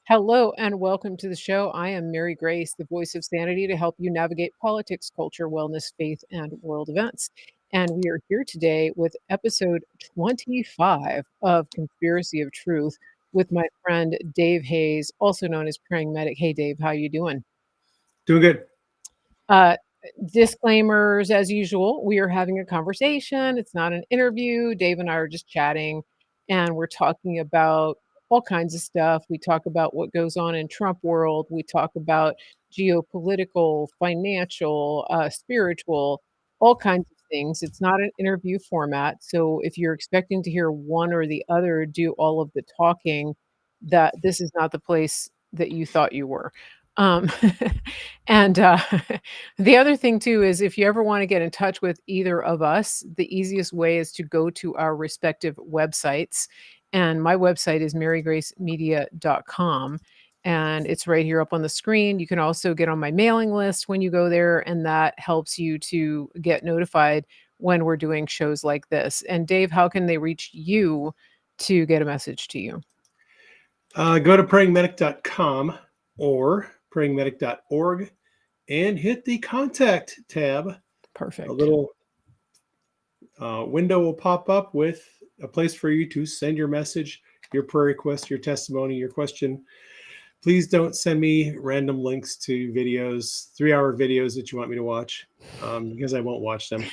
Hello and welcome to the show. I am Mary Grace, the voice of sanity to help you navigate politics, culture, wellness, faith, and world events. And we are here today with episode 25 of Conspiracy of Truth with my friend Dave Hayes, also known as Praying Medic. Hey, Dave, how you doing? Doing good. Uh, Disclaimers as usual. We are having a conversation. It's not an interview. Dave and I are just chatting, and we're talking about all kinds of stuff. We talk about what goes on in Trump world. We talk about geopolitical, financial, spiritual, all kinds of things. It's not an interview format. So if you're expecting to hear one or the other do all of the talking, that this is not the place that you thought you were. Um, and the other thing too is if you ever want to get in touch with either of us, the easiest way is to go to our respective websites. And my website is marygracemedia.com. And it's right here up on the screen. You can also get on my mailing list when you go there, and that helps you to get notified when we're doing shows like this. And Dave, how can they reach you to get a message to you? Go to prayingmedic.com or prayingmedic.org and hit the contact tab. A Perfect. little window will pop up with a place for you to send your message, your prayer request, your testimony, your question. Please don't send me random links to videos, 3-hour videos that you want me to watch, because I won't watch them.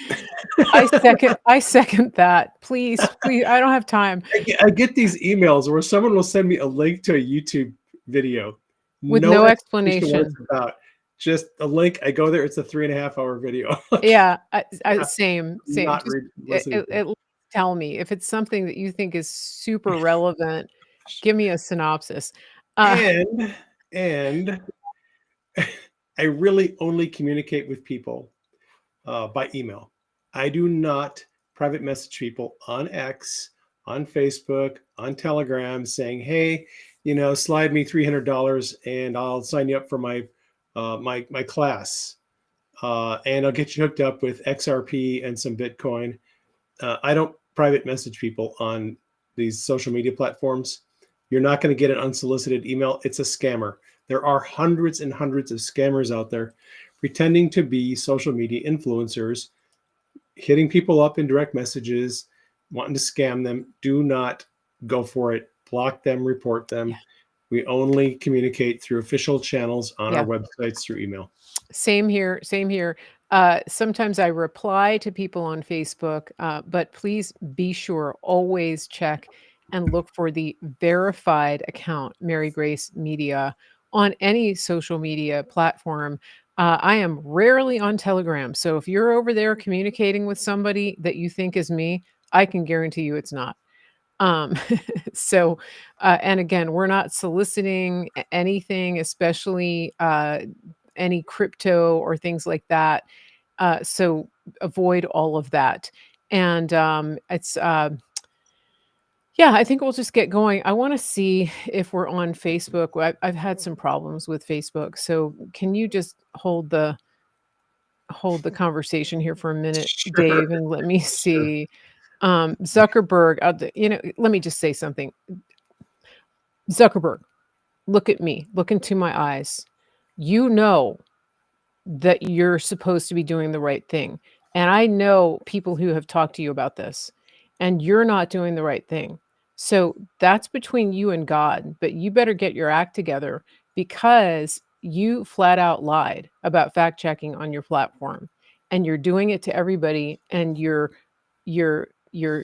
I second that. Please, please. I don't have time. I get these emails where someone will send me a link to a YouTube video, With no no explanation what it's explanation. about, just a link. I go there, it's a 3.5-hour video. Yeah, I'm same. not Just listening to at it. least tell me if it's something that you think is super relevant. Give me a synopsis. Uh, And I really only communicate with people by email. I do not private message people on X, on Facebook, on Telegram saying, "Hey, slide me $300 and I'll sign you up for my class, and I'll get you hooked up with XRP and some Bitcoin." I don't private message people on these social media platforms. You're not going to get an unsolicited email. It's a scammer. There are hundreds and hundreds of scammers out there pretending to be social media influencers, hitting people up in direct messages, wanting to scam them. Do not go for it. Block them, report yeah, them. We only communicate through official channels on our yeah. websites through email. Same here. Same here. Sometimes I reply to people on Facebook, but please be sure always check and look for the verified account, Mary Grace Media, on any social media platform. I am rarely on Telegram, so if you're over there communicating with somebody that you think is me, I can guarantee you it's not. Um, so, and again, we're not soliciting anything, especially any crypto or things like that. So avoid all of that. And yeah, I think we'll just get going. I want to see if we're on Facebook. I've had some problems with Facebook, so can you just hold the conversation here for a minute, Sure, Dave, and let me sure. see. Zuckerberg, let me just say something. Zuckerberg, look at me, look into my eyes. You know that you're supposed to be doing the right thing. And I know people who have talked to you about this, and you're not doing the right thing. So that's between you and God, but you better get your act together because you flat out lied about fact checking on your platform and you're doing it to everybody and you're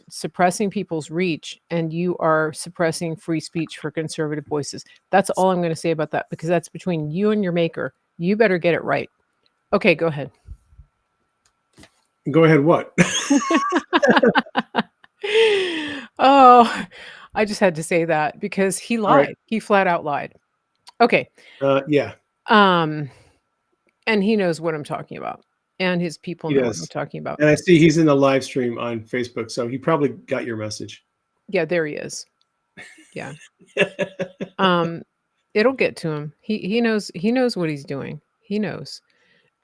suppressing people's reach and you are suppressing free speech for conservative voices. That's all I'm going to say about that because that's between you and your maker. You better get it right. Okay, go ahead. Go ahead. What? Oh, I just had to say that because he All right. lied. He flat out lied. Okay. Yeah, Um, and he knows what I'm talking about. And his people he know what I'm does. talking about. And I see he's in the live stream on Facebook, so he probably got your message. Yeah, there he is. Yeah. Um, it'll get to him. He knows what he's doing. He knows.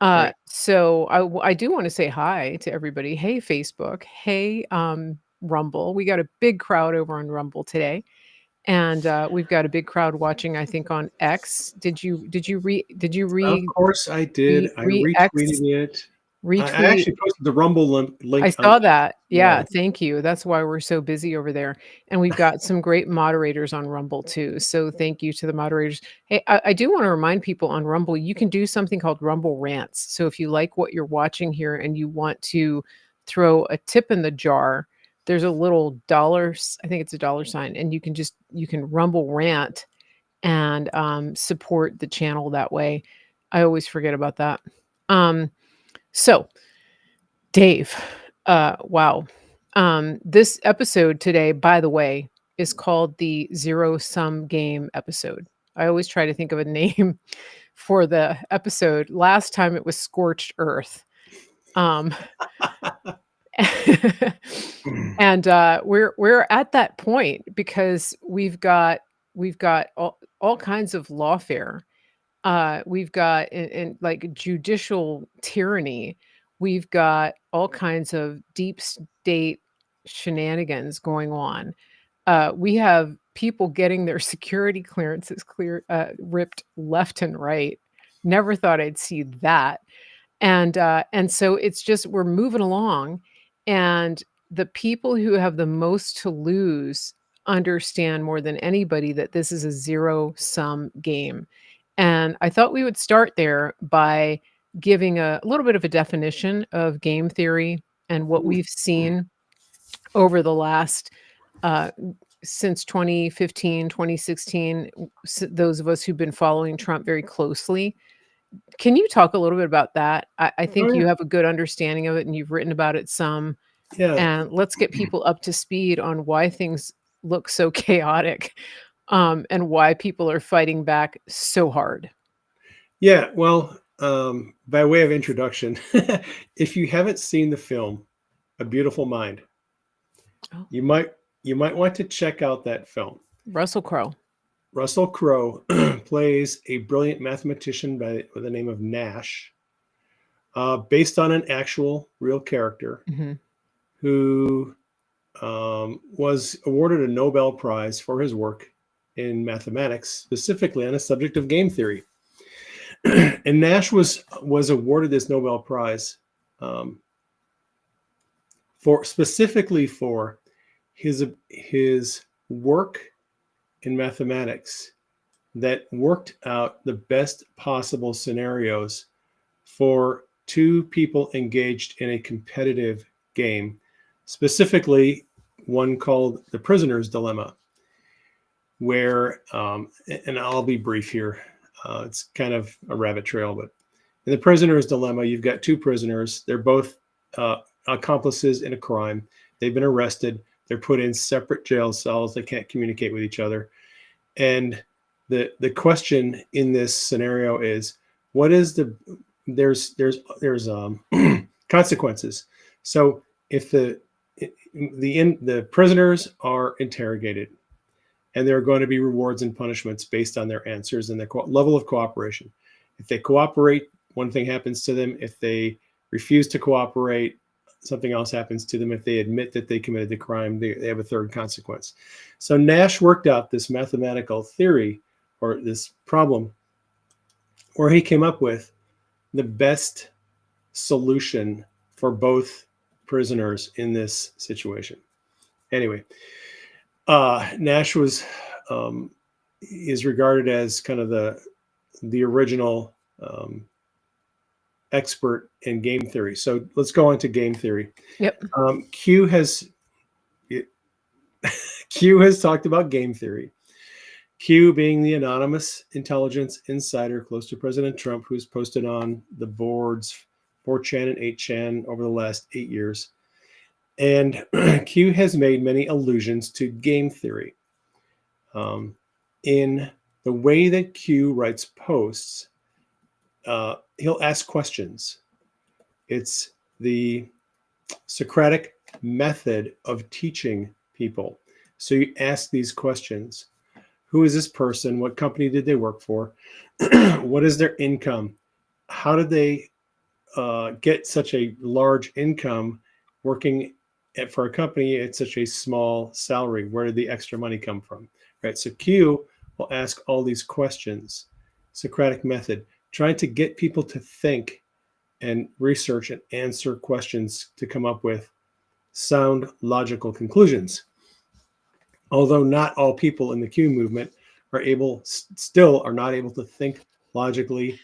Right. So I do want to say hi to everybody. Hey, Facebook. Hey, Rumble. We got a big crowd over on Rumble today. and we've got a big crowd watching. I think on X. Of course I did. I re X retweeted it. I retweet? actually posted the Rumble I link on saw X that. as Yeah, well. thank you. That's why we're so busy over there, and we've got some great moderators on Rumble too, so thank you to the moderators. Hey, I do wanna remind people on Rumble, you can do something called Rumble Rants, so if you like what you're watching here and you want to throw a tip in the jar, there's a little dollar s I think it's a dollar sign, and you can Rumble Rant and, support the channel that way. I always forget about that. So Dave, wow. This episode today, by the way, is called the Zero Sum Game episode. I always try to think of a name for the episode. Last time it was Scorched Earth. Um, and we're at that point because we've got all kinds of lawfare. We've got in like judicial tyranny. We've got all kinds of deep state shenanigans going on. We have people getting their security clearances ripped left and right. Never thought I'd see that. And so it's just we're moving along, and the people who have the most to lose understand more than anybody that this is a zero sum game. And I thought we would start there by giving a little bit of a definition of game theory and what we've seen over the last uh, since 2015, 2016, those of us who've been following Trump very closely. Can you talk a little bit about that? I Oh think yeah, you have a good understanding of it and you've written about it some. yeah, And let's get people up to speed on why things look so chaotic, and why people are fighting back so hard. yeah. Well, by way of introduction, if you haven't seen the film A Beautiful Mind, Oh, you might want to check out that film. Russell Crowe. Russell Crowe plays a brilliant mathematician by the name of Nash, based on an actual real character Mhm. who was awarded a Nobel Prize for his work in mathematics, specifically on the subject of game theory. And Nash was awarded this Nobel Prize um, for specifically for his work in mathematics that worked out the best possible scenarios for two people engaged in a competitive game, specifically one called the prisoner's dilemma, where, and I'll be brief here, it's kind of a rabbit trail, but in the prisoner's dilemma, you've got two prisoners. They're both accomplices in a crime. They've been arrested. They're put in separate jail cells. They can't communicate with each other. And the question in this scenario is, what is there's consequences. So if the prisoners are interrogated, and there are going to be rewards and punishments based on their answers and their level of cooperation. If they cooperate, one thing happens to them. If they refuse to cooperate, something else happens to them. If they admit that they committed the crime, they have a third consequence. So Nash worked out this mathematical theory, or this problem, where he came up with the best solution for both prisoners in this situation. Anyway, Nash is regarded as kind of the original expert in game theory. So let's go on to game theory. Yep. Q has Q has talked about game theory. Q being the anonymous intelligence insider close to President Trump, who's posted on the boards 4chan and 8chan over the last 8 years. And Q has made many allusions to game theory. In the way that Q writes posts, he'll ask questions. It's the Socratic method of teaching people. So you ask these questions. Who is this person? What company did they work for? What is their income? How did they get such a large income working for a company at such a small salary? Where did the extra money come from? right? So Q will ask all these questions, Socratic method, trying to get people to think and research and answer questions to come up with sound, logical conclusions. Although not all people in the Q movement still are not able to think logically,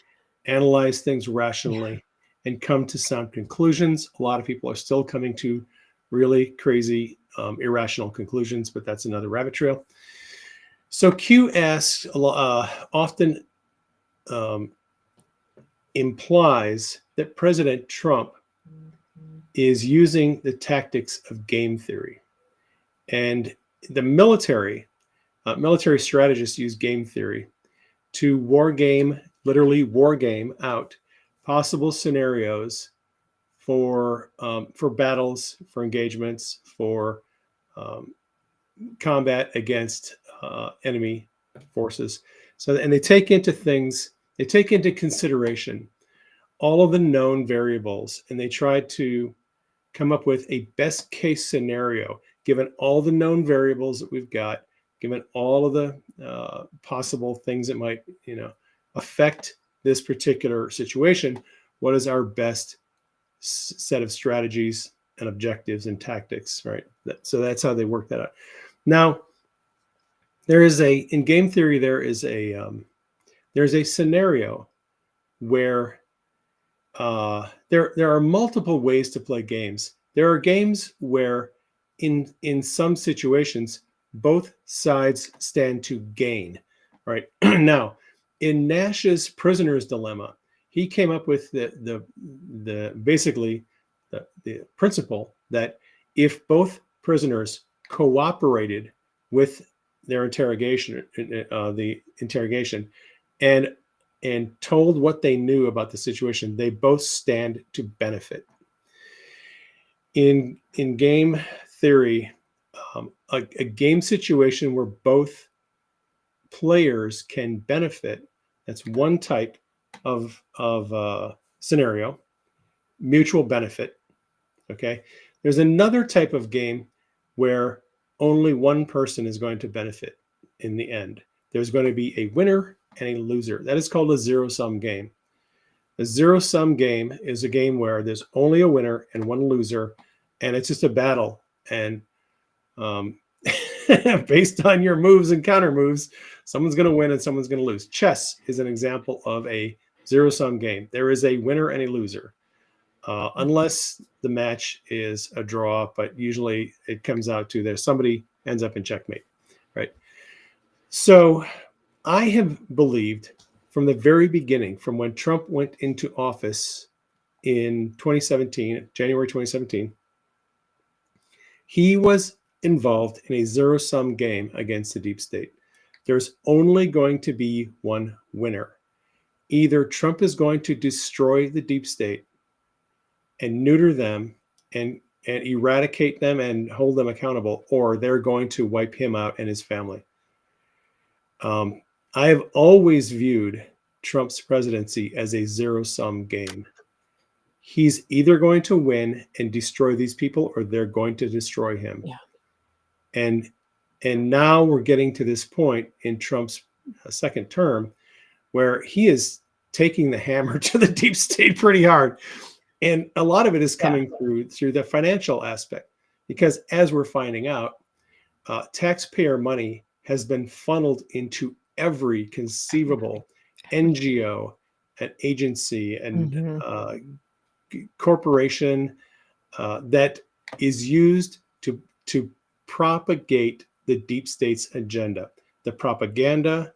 analyze things Yeah. rationally, and come to sound conclusions. A lot of people are still coming to really crazy, irrational conclusions, but that's another rabbit trail. So Q asks often um, implies that President Trump is using the tactics of game theory. And the military strategists use game theory to literally war game out possible scenarios for battles, for engagements, for um, combat against enemy forces. So, and they take into consideration all of the known variables, and they try to come up with a best case scenario, given all the known variables that we've got, given all of the possible things that might, affect this particular situation. What is our best set of strategies and objectives and tactics, right? So that's how they work that out. Now, in game theory, there's a scenario where there are multiple ways to play games. There are games where, in some situations, both sides stand to gain. Right now, in Nash's Prisoner's Dilemma, he came up with basically the principle that if both prisoners cooperated with their interrogation, and told what they knew about the situation, they both stand to benefit. In game theory, a game situation where both players can benefit, that's one type of scenario, mutual benefit. Okay, there's another type of game where only one person is going to benefit in the end. There's going to be a winner and a loser. That is called a zero-sum game. A zero-sum game is a game where there's only a winner and one loser, and it's just a battle. And based on your moves and counter moves, someone's going to win and someone's going to lose. Chess is an example of a zero-sum game. There is a winner and a loser, unless the match is a draw, but usually it comes out to there somebody ends up in checkmate, right? So I have believed from the very beginning, from when Trump went into office in 2017, January 2017, he was involved in a zero-sum game against the deep state. There's only going to be one winner. Either Trump is going to destroy the deep state and neuter them and eradicate them and hold them accountable, or they're going to wipe him out and his family. I have always viewed Trump's presidency as a zero-sum game. He's either going to win and destroy these people, or they're going to destroy him. Yeah. And now we're getting to this point in Trump's second term where he is taking the hammer to the deep state pretty hard. And a lot of it is coming through the financial aspect, because as we're finding out, taxpayer money has been funneled into every conceivable NGO, an agency, and corporation that is used to propagate the deep state's agenda. The propaganda,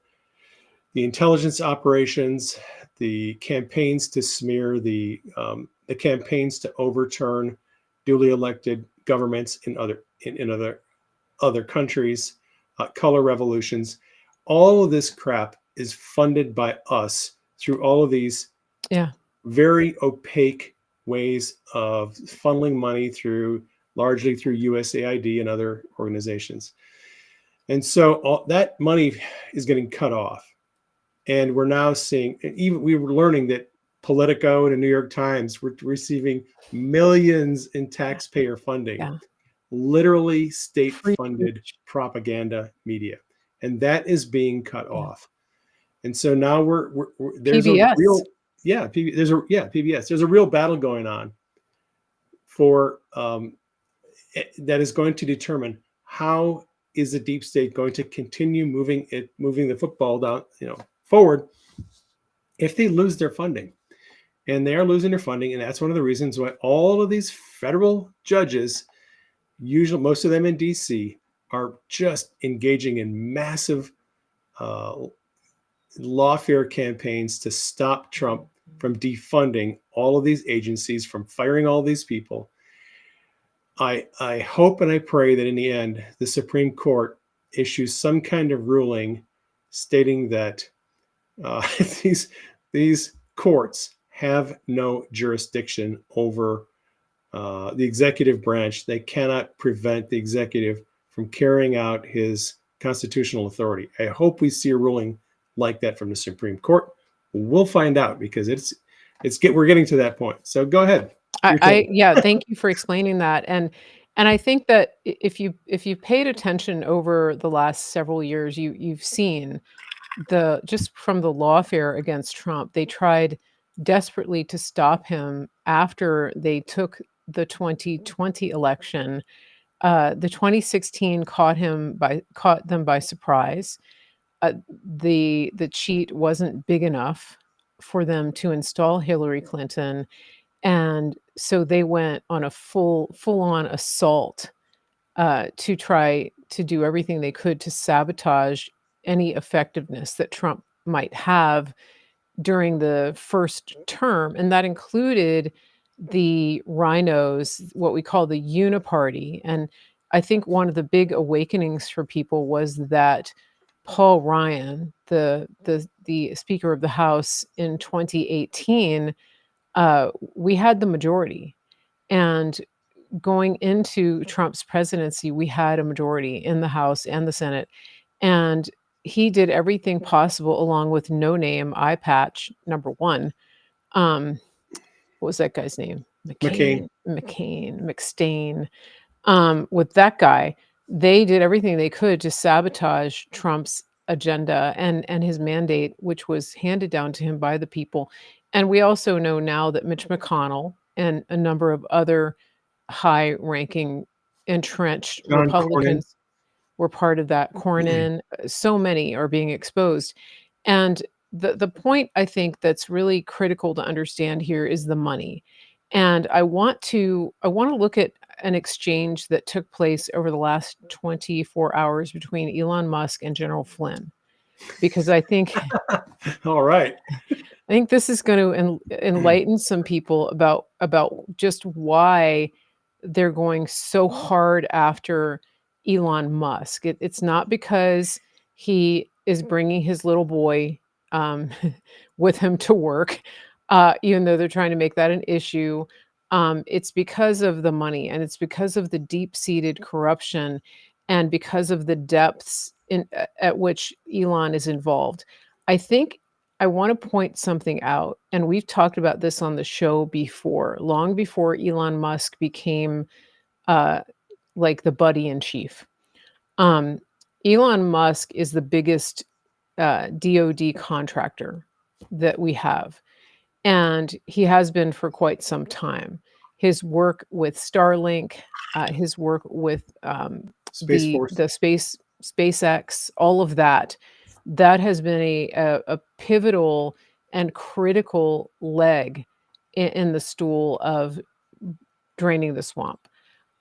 the intelligence operations, the campaigns to smear, the campaigns to overturn duly elected governments in other countries, color revolutions. All of this crap is funded by us through all of these very opaque ways of funneling money largely through USAID and other organizations. And so that money is getting cut off. And we're now seeing, we were learning that Politico and the New York Times were receiving millions in taxpayer funding, literally state-funded propaganda media. and that is being cut Yeah. off. And so now there's a PBS. real PBS. There's a real battle going on for that is going to determine how is the deep state going to continue moving the football down, forward if they lose their funding. And they are losing their funding, and that's one of the reasons why all of these federal judges, usually most of them in DC, are just engaging in massive uh, lawfare campaigns to stop Trump from defunding all of these agencies, from firing all these people. I hope and I pray that in the end, the Supreme Court issues some kind of ruling stating that uh, these courts have no jurisdiction over the executive branch. They cannot prevent the executive from carrying out his constitutional authority. I hope we see a ruling like that from the Supreme Court. We'll find out, because we're getting to that point. So go ahead. Yeah, thank you for explaining that. And I think that if you paid attention over the last several years, you've seen just from the lawfare against Trump, they tried desperately to stop him after they took the 2020 election. The 2016 caught them by surprise. The cheat wasn't big enough for them to install Hillary Clinton, and so they went on a full-on assault to try to do everything they could to sabotage any effectiveness that Trump might have during the first term. And that included the rhinos, what we call the uniparty. And I think one of the big awakenings for people was that Paul Ryan, the Speaker of the House in 2018, we had the majority. And going into Trump's presidency, we had a majority in the House and the Senate. And he did everything possible, along with no name eye patch number one. What was that guy's name? McStain. With that guy, they did everything they could to sabotage Trump's agenda and his mandate, which was handed down to him by the people. And we also know now that Mitch McConnell and a number of other high-ranking, entrenched John Cornyn. Republicans were part of that. Cornyn, so many are being exposed. And the point I think that's really critical to understand here is the money. And I want to look at an exchange that took place over the last 24 hours between Elon Musk and General Flynn, because I think All right. I think this is going to enlighten some people about just why they're going so hard after Elon Musk. It's not because he is bringing his little boy with him to work, even though they're trying to make that an issue. It's because of the money, and it's because of the deep-seated corruption, and because of the depths at which Elon is involved. I think I want to point something out, and we've talked about this on the show before, long before Elon Musk became like the buddy in chief. Elon Musk is the biggest DoD contractor that we have, and he has been for quite some time. His work with Starlink, his work with Space Force. the SpaceX, all of that has been a pivotal and critical leg in the stool of draining the swamp.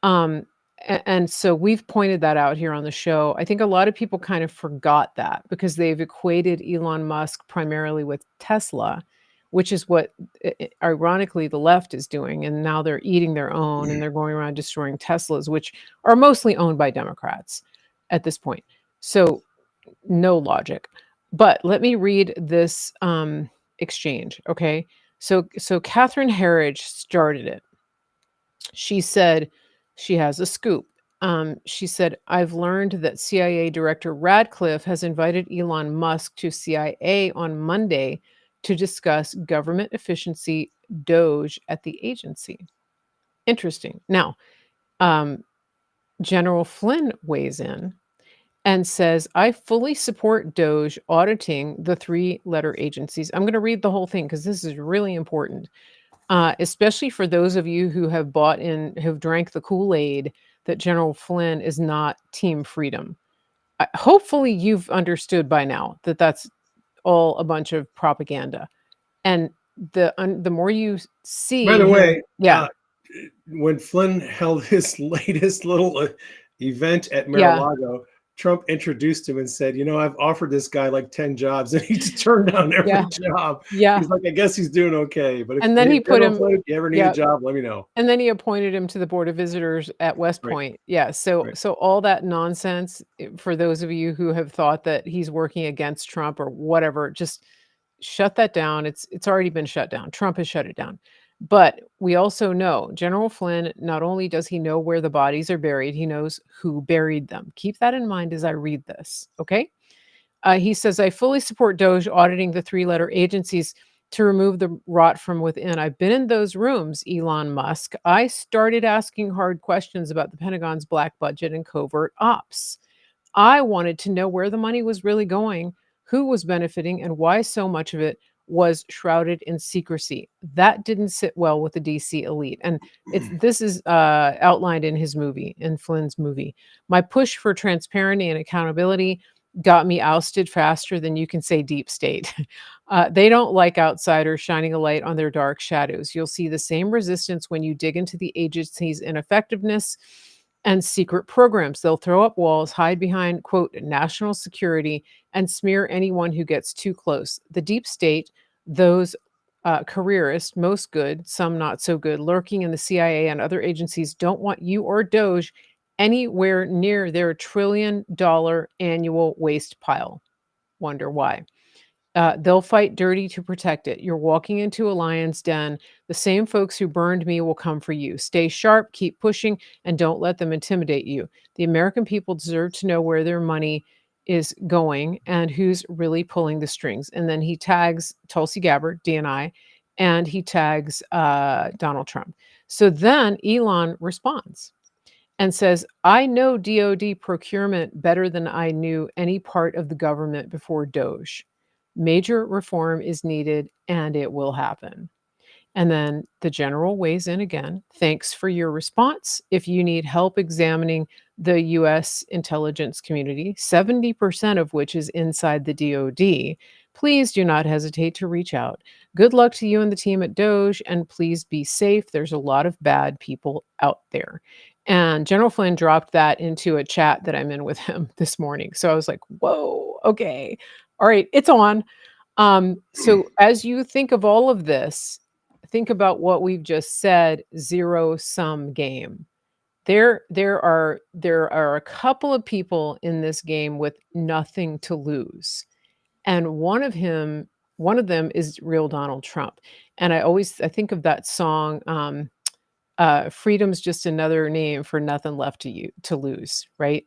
And so we've pointed that out here on the show. I think a lot of people kind of forgot that because they've equated Elon Musk primarily with Tesla, which is what, ironically, the left is doing. And now they're eating their own and they're going around destroying Teslas, which are mostly owned by Democrats at this point. So no logic. But let me read this exchange, okay? So Catherine Herridge started it. She said she has a scoop. She said, I've learned that CIA Director Radcliffe has invited Elon Musk to CIA on Monday to discuss government efficiency, DOGE, at the agency. Interesting. Now, General Flynn weighs in and says, I fully support DOJ auditing the 3-letter agencies. I'm going to read the whole thing because this is really important, especially for those of you who have bought in, who've drank the Kool-Aid that General Flynn is not Team Freedom. Hopefully you've understood by now that that's all a bunch of propaganda. And the more you By see the him, way, yeah, when Flynn held his latest little event at yeah, Mar-a-Lago, Trump introduced him and said, I've offered this guy like 10 jobs and he turned down yeah, every job. yeah. He's like, I guess he's doing okay. But if And then he put General him, Flynn, if you ever need a yeah, job, let me know. and then he appointed him to the Board of Visitors at West Right, Point. Yeah, so right. so all that nonsense, for those of you who have thought that he's working against Trump or whatever, just shut that down. It's already been shut down. Trump has shut it down. But we also know General Flynn, not only does he know where the bodies are buried, he knows who buried them. Keep that in mind as I read this, okay? He says, I fully support DOJ auditing the 3-letter agencies to remove the rot from within. I've been in those rooms, Elon Musk. I started asking hard questions about the Pentagon's black budget and covert ops. I wanted to know where the money was really going, who was benefiting, and why so much of it was shrouded in secrecy. That didn't sit well with the DC elite. And this is outlined in his movie, in Flynn's movie. My push for transparency and accountability got me ousted faster than you can say deep state. They don't like outsiders shining a light on their dark shadows. You'll see the same resistance when you dig into the agency's ineffectiveness and secret programs. They'll throw up walls, hide behind, quote, national security, and smear anyone who gets too close. The deep state, those careerists, most good, some not so good, lurking in the CIA and other agencies, don't want you or DOJ anywhere near their $1 trillion annual waste pile. Wonder why? They'll fight dirty to protect it. You're walking into a lion's den. The same folks who burned me will come for you. Stay sharp, keep pushing, and don't let them intimidate you. The American people deserve to know where their money is going and who's really pulling the strings. And then he tags Tulsi Gabbard, DNI, and he tags Donald Trump. So then Elon responds and says, I know DOD procurement better than I knew any part of the government before DOJ. Major reform is needed and it will happen. And then the general weighs in again. Thanks for your response. If you need help examining the US intelligence community, 70% of which is inside the DoD, please do not hesitate to reach out. Good luck to you and the team at DOJ, and please be safe. There's a lot of bad people out there. And General Flynn dropped that into a chat that I'm in with him this morning. So I was like, whoa, okay. All right, it's on. So as you think of all of this, think about what we've just said, zero-sum game. There are a couple of people in this game with nothing to lose. And one of them is real Donald Trump. And I think of that song, freedom's just another name for nothing left to lose, right?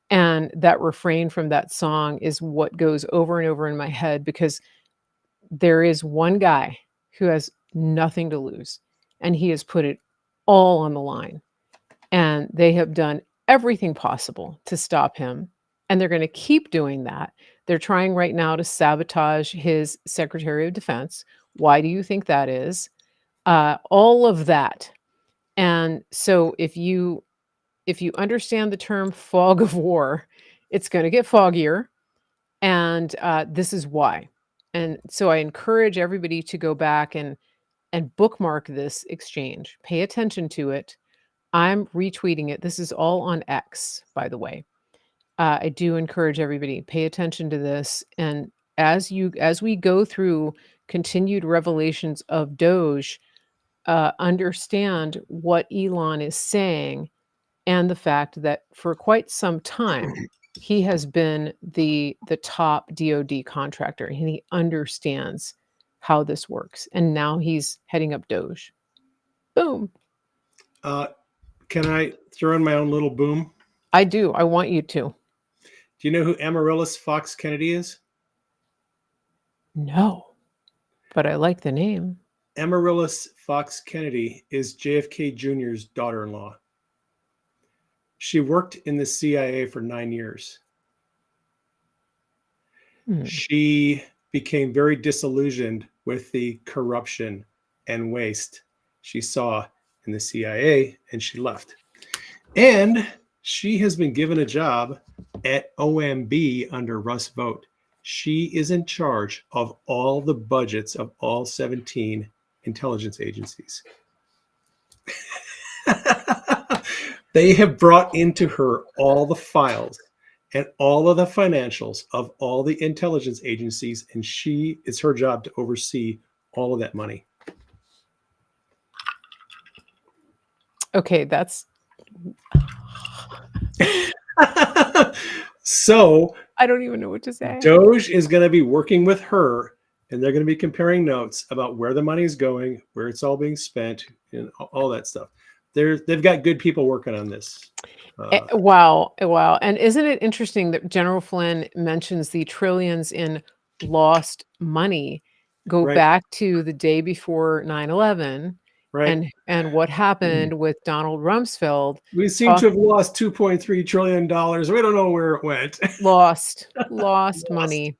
And that refrain from that song is what goes over and over in my head, because there is one guy who has nothing to lose, and he has put it all on the line. And they have done everything possible to stop him. And they're going to keep doing that. They're trying right now to sabotage his Secretary of Defense. Why do you think that is? All of that. And so if you understand the term fog of war, it's going to get foggier. And this is why. And so I encourage everybody to go back and bookmark this exchange. Pay attention to it. I'm retweeting it. This is all on X, by the way. I do encourage everybody, pay attention to this. And as we go through continued revelations of DOJ, understand what Elon is saying, and the fact that for quite some time he has been the top DoD contractor, and he understands how this works. And now he's heading up DOJ. Boom. Can I throw in my own little boom? I do. I want you to. Do you know who Amaryllis Fox Kennedy is? No, but I like the name. Amaryllis Fox Kennedy is JFK Jr.'s daughter-in-law. She worked in the CIA for 9 years. Hmm. She became very disillusioned with the corruption and waste she saw in the CIA, and she left. And she has been given a job at OMB under Russ Vought. She is in charge of all the budgets of all 17 intelligence agencies. They have brought into her all the files and all of the financials of all the intelligence agencies, and it's her job to oversee all of that money. Okay, that's So I don't even know what to say. Doge is going to be working with her, and they're going to be comparing notes about where the money is going, where it's all being spent, and all that stuff. They've got good people working on this. Wow, wow. And isn't it interesting that General Flynn mentions the trillions in lost money go Right, back to the day before 9/11 right. and what happened with Donald Rumsfeld We seem talk to have lost $2.3 trillion. We don't know where it went. lost Lost. money.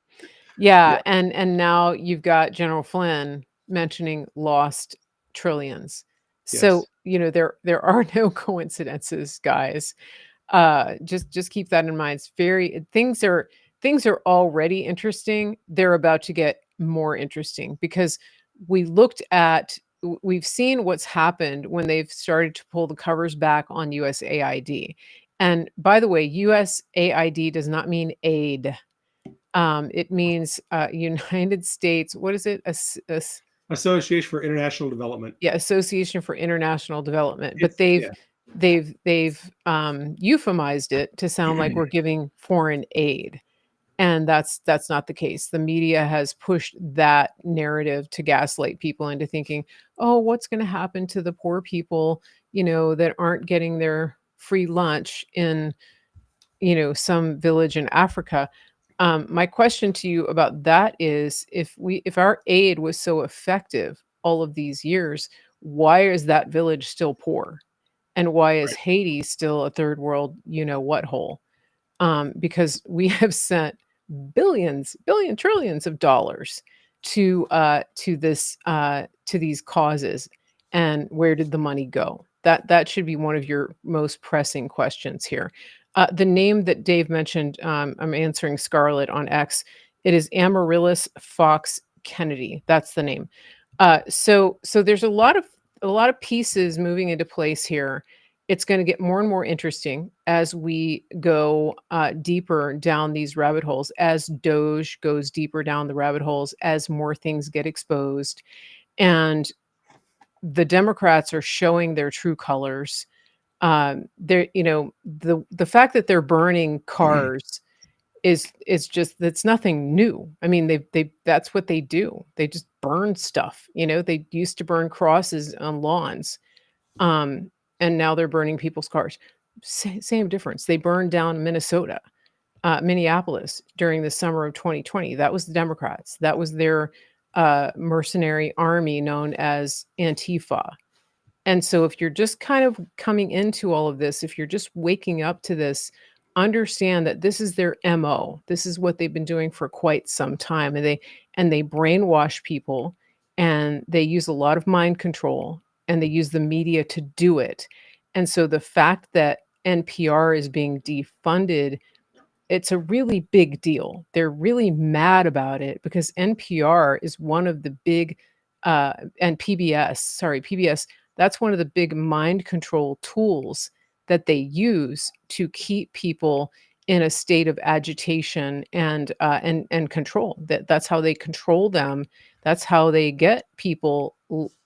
Yeah, Yeah, and now you've got General Flynn mentioning lost trillions. So, yes. there are no coincidences, guys. Just keep that in mind. It's very things are already interesting. They're about to get more interesting because we've seen what's happened when they've started to pull the covers back on USAID. And by the way, USAID does not mean aid. It means United States. What is it? Association for International Development. Yeah, Association for International Development. But It's yeah. they've euphemized it to sound like we're giving foreign aid, and that's not the case. The media has pushed that narrative to gaslight people into thinking, oh, what's going to happen to the poor people, that aren't getting their free lunch in some village in Africa. My question to you about that is, if our aid was so effective all of these years, why is that village still poor? And why is Right. Haiti still a third world, what hole? Because we have sent trillions of dollars to these causes, and where did the money go? That should be one of your most pressing questions here. The name that Dave mentioned, I'm answering Scarlett on X. It is Amaryllis Fox Kennedy. That's the name. So there's a lot of pieces moving into place here. It's going to get more and more interesting as we go deeper down these rabbit holes, as Doge goes deeper down the rabbit holes, as more things get exposed, and the Democrats are showing their true colors. They're, the fact that they're burning cars is just that's nothing new. I mean, they that's what they do. They just burn stuff. They used to burn crosses on lawns, um, and now they're burning people's cars. Same difference. They burned down Minneapolis during the summer of 2020. That was the Democrats. That was their mercenary army known as Antifa. And so if you're just kind of coming into all of this, if you're just waking up to this, understand that this is their MO. This is what they've been doing for quite some time. And they brainwash people, and they use a lot of mind control, and they use the media to do it. And so the fact that NPR is being defunded, it's a really big deal. They're really mad about it because NPR is one of the big and PBS, that's one of the big mind control tools that they use to keep people in a state of agitation and control. That's how they control them. That's how they get people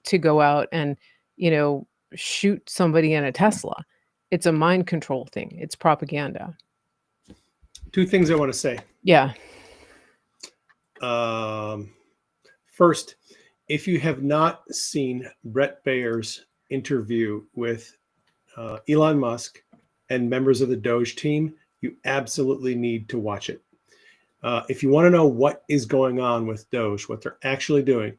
to go out and you know shoot somebody in a Tesla. It's a mind control thing. It's propaganda. Two things I want to say. Yeah. First, if you have not seen Brett Bayer's interview with Elon Musk and members of the Doge team, you absolutely need to watch it. If you want to know what is going on with Doge, what they're actually doing,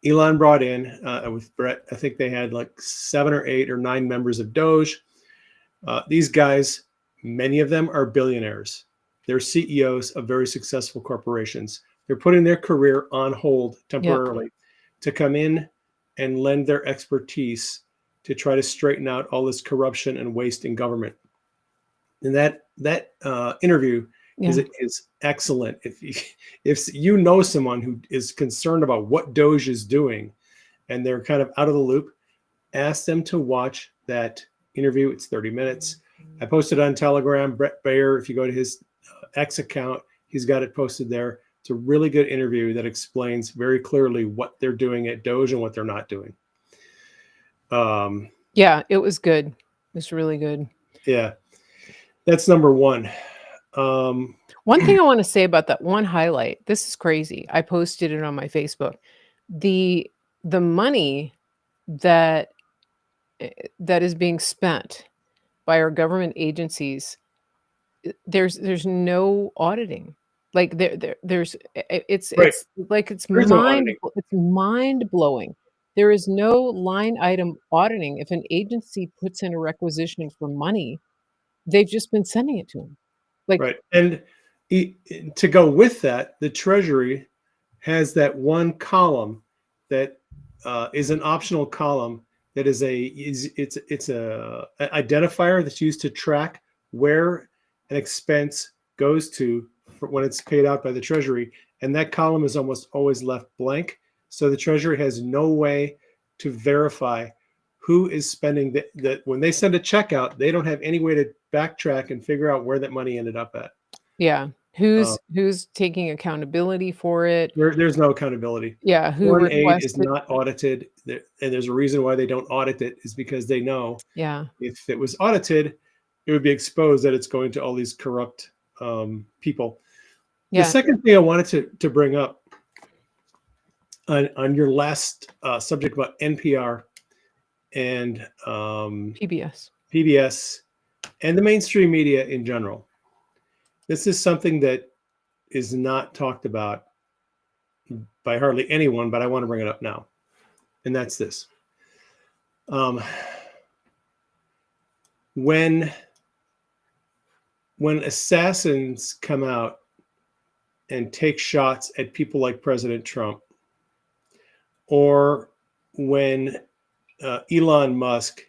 Elon brought in with Brett, I think they had like 7 or 8 or 9 members of Doge. These guys, many of them are billionaires. They're CEOs of very successful corporations. They're putting their career on hold temporarily to come in and lend their expertise to try to straighten out all this corruption and waste in government. And that interview is excellent. If you know someone who is concerned about what Doge is doing, and they're kind of out of the loop, ask them to watch that interview. It's 30 minutes. I posted on Telegram. Brett Baer, if you go to his X account, he's got it posted there. It's a really good interview that explains very clearly what they're doing at Doge and what they're not doing. Yeah, it was good. It was really good. Yeah, that's number one. One thing I want to say about that one highlight, this is crazy. I posted it on my Facebook. The money that is being spent by our government agencies, there's no auditing. Like there's it's Right. like it's There's no auditing. mind blowing. There is no line item auditing. If an agency puts in a requisition for money, they've just been sending it to them. Like, right. And to go with that, the Treasury has that one column that is an optional column that is it's a identifier that's used to track where an expense goes to when it's paid out by the Treasury, and that column is almost always left blank. So the Treasury has no way to verify who is spending that. When they send a check out, they don't have any way to backtrack and figure out where that money ended up at. yeah, who's taking accountability for it? There's no accountability. Yeah, who Foreign aid is requested? not audited, and there's a reason why they don't audit it, is because they know Yeah, if it was audited, it would be exposed that it's going to all these corrupt people. The yeah, second thing I wanted to bring up on your last subject about NPR and PBS. PBS and the mainstream media in general. This is something that is not talked about by hardly anyone, but I want to bring it up now. And that's this. When assassins come out and take shots at people like President Trump, or when Elon Musk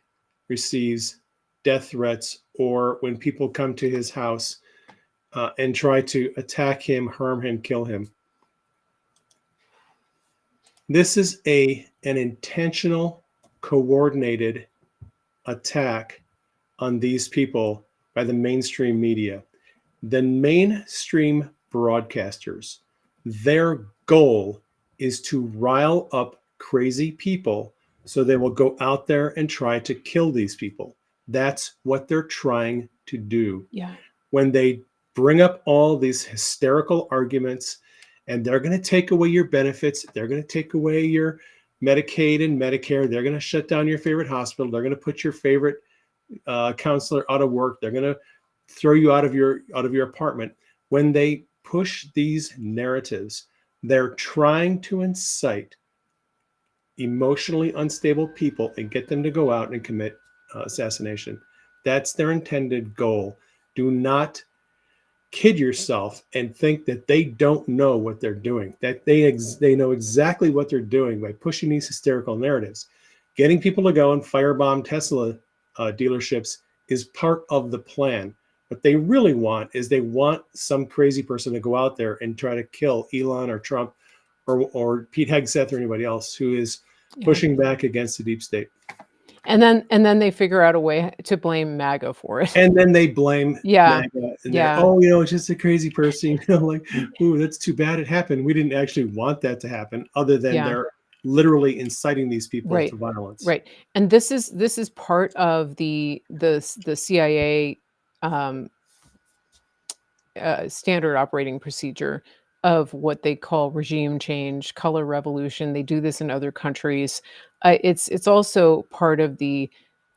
receives death threats, or when people come to his house and try to attack him, harm him, kill him, this is an intentional, coordinated attack on these people by the mainstream media. The mainstream broadcasters, their goal is to rile up crazy people so they will go out there and try to kill these people. That's what they're trying to do. Yeah. When they bring up all these hysterical arguments, and they're going to take away your benefits, they're going to take away your Medicaid and Medicare, they're going to shut down your favorite hospital, they're going to put your favorite counselor out of work, they're going to throw you out of your apartment. When they push these narratives, they're trying to incite emotionally unstable people and get them to go out and commit assassination. That's their intended goal. Do not kid yourself and think that they don't know what they're doing, that they know exactly what they're doing by pushing these hysterical narratives. Getting people to go and firebomb Tesla dealerships is part of the plan. What they really want is they want some crazy person to go out there and try to kill Elon or Trump or Pete Hegseth or anybody else who is pushing back against the deep state. And then they figure out a way to blame MAGA for it. And then they blame MAGA. And oh, it's just a crazy person. Like, ooh, that's too bad it happened. We didn't actually want that to happen, other than they're literally inciting these people to violence. Right. And this is part of the CIA standard operating procedure of what they call regime change, color revolution. They do this in other countries. It's also part of the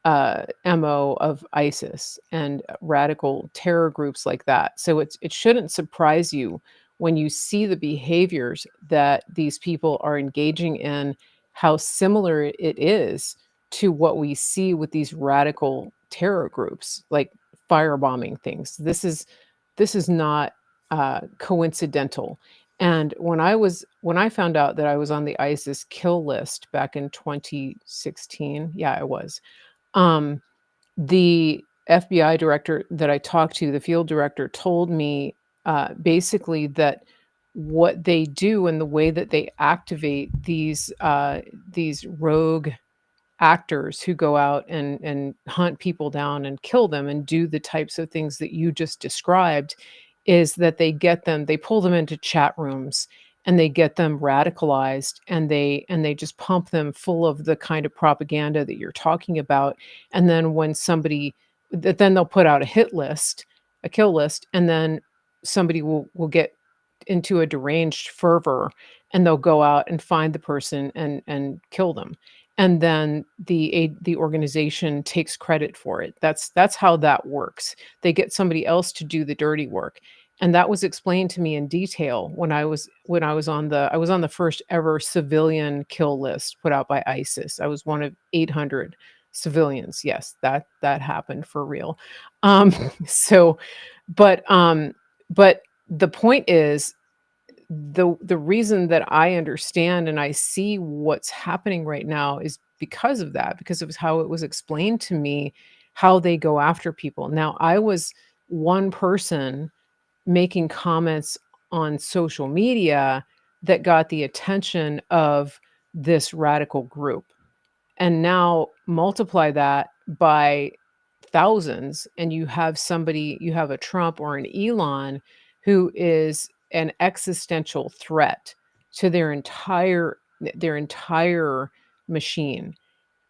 MO of ISIS and radical terror groups like that. So it shouldn't surprise you when you see the behaviors that these people are engaging in, how similar it is to what we see with these radical terror groups, like firebombing things. This is this is not coincidental. And when I found out that I was on the ISIS kill list back in 2016, yeah, I was. Um, the FBI director that I talked to, the field director, told me basically that what they do and the way that they activate these rogue actors who go out and hunt people down and kill them and do the types of things that you just described is that they pull them into chat rooms and they get them radicalized and they just pump them full of the kind of propaganda that you're talking about. And then when somebody then they'll put out a hit list, a kill list, and then somebody will get into a deranged fervor and they'll go out and find the person and kill them, and then the organization takes credit for it. That's how that works. They get somebody else to do the dirty work. And that was explained to me in detail when I was on the first ever civilian kill list put out by ISIS. I was one of 800 civilians. Yes, that happened for real. Um, so, but the point is, the reason that I understand and I see what's happening right now is because of that, because of how it was explained to me how they go after people. Now, I was one person making comments on social media that got the attention of this radical group. And now multiply that by thousands, and you have a Trump or an Elon who is an existential threat to their entire machine.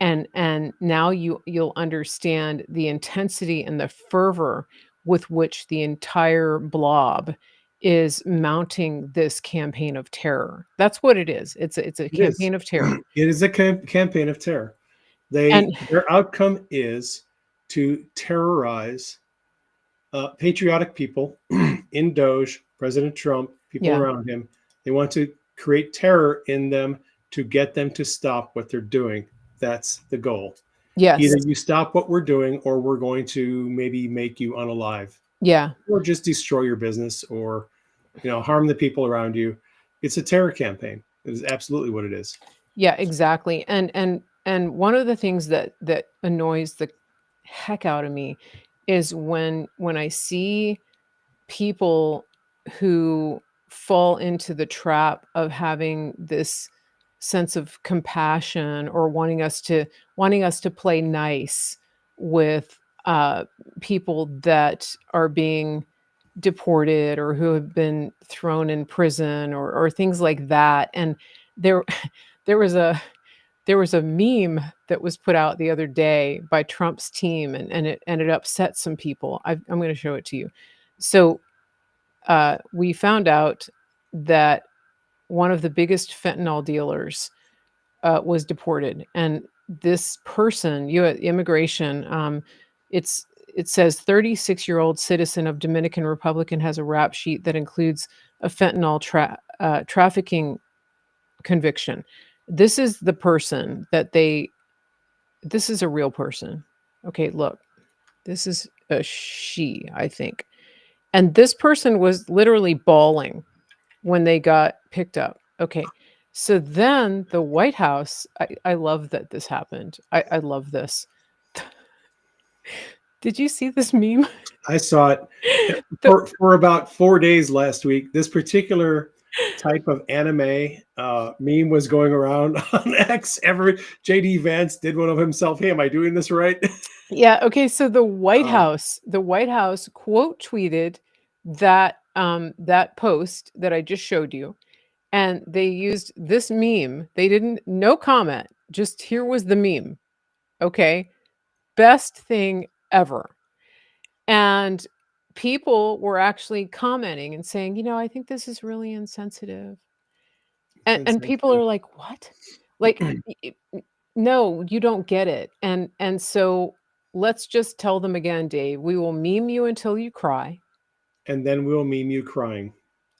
And now you'll understand the intensity and the fervor with which the entire blob is mounting this campaign of terror. That's what it is. It's a It is. campaign of terror. It is a campaign of terror. And Their outcome is to terrorize patriotic people in Doge, President Trump, people yeah, around him. They want to create terror in them to get them to stop what they're doing. That's the goal. yes, Either you stop what we're doing, or we're going to maybe make you unalive, yeah. or just destroy your business, or harm the people around you. It's a terror campaign. It is absolutely what it is. Yeah, exactly. And one of the things that annoys the heck out of me is when I see people who fall into the trap of having this sense of compassion or wanting us to play nice with people that are being deported or who have been thrown in prison or things like that. And there there was a there was a meme that was put out the other day by Trump's team, and it upset some people. I'm going to show it to you. So we found out that one of the biggest fentanyl dealers was deported, and this person, immigration, it says 36-year-old citizen of Dominican Republic and has a rap sheet that includes a fentanyl trafficking conviction. This is the person that they. This is a real person. Okay, look, this is a she, I think, and this person was literally bawling when they got picked up. Okay. So then the White House, I love that this happened. I love this. Did you see this meme? I saw it The- for about 4 days last week. This particular type of anime meme was going around on X. JD Vance did one of himself. Hey, am I doing this right? yeah. Okay. So Um, The White House quote tweeted that post that I just showed you, and they used this meme. They didn't, no comment. Just here was the meme. Okay. Best thing ever. And people were actually commenting and saying, I think this is really insensitive. And people insensitive. are like, "What?" Like, no, you don't get it. And so let's just tell them again, Dave, we will meme you until you cry. And then we'll meme you crying.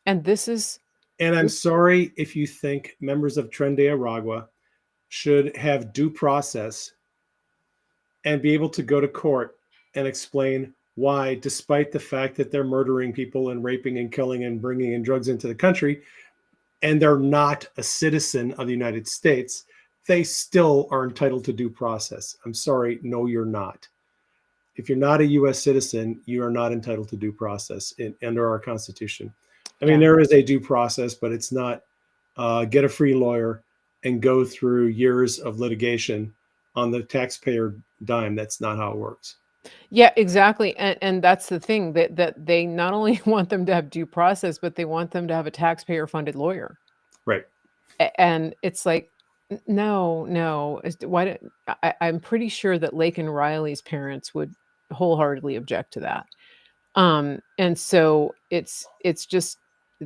And this is And I'm this sorry if you think members of Tren de Aragua should have due process and be able to go to court and explain why, despite the fact that they're murdering people and raping and killing and bringing in drugs into the country, and they're not a citizen of the United States, they still are entitled to due process. I'm sorry, no, you're not. If you're not a U.S. citizen, you are not entitled to due process under our Constitution. I mean, Yeah. there is a due process, but it's not get a free lawyer and go through years of litigation on the taxpayer dime. That's not how it works. Yeah, exactly. And that's the thing that they not only want them to have due process, but they want them to have a taxpayer funded lawyer. Right. And it's like, No, no. Why don't I'm pretty sure that Lake and Riley's parents would wholeheartedly object to that. And so it's just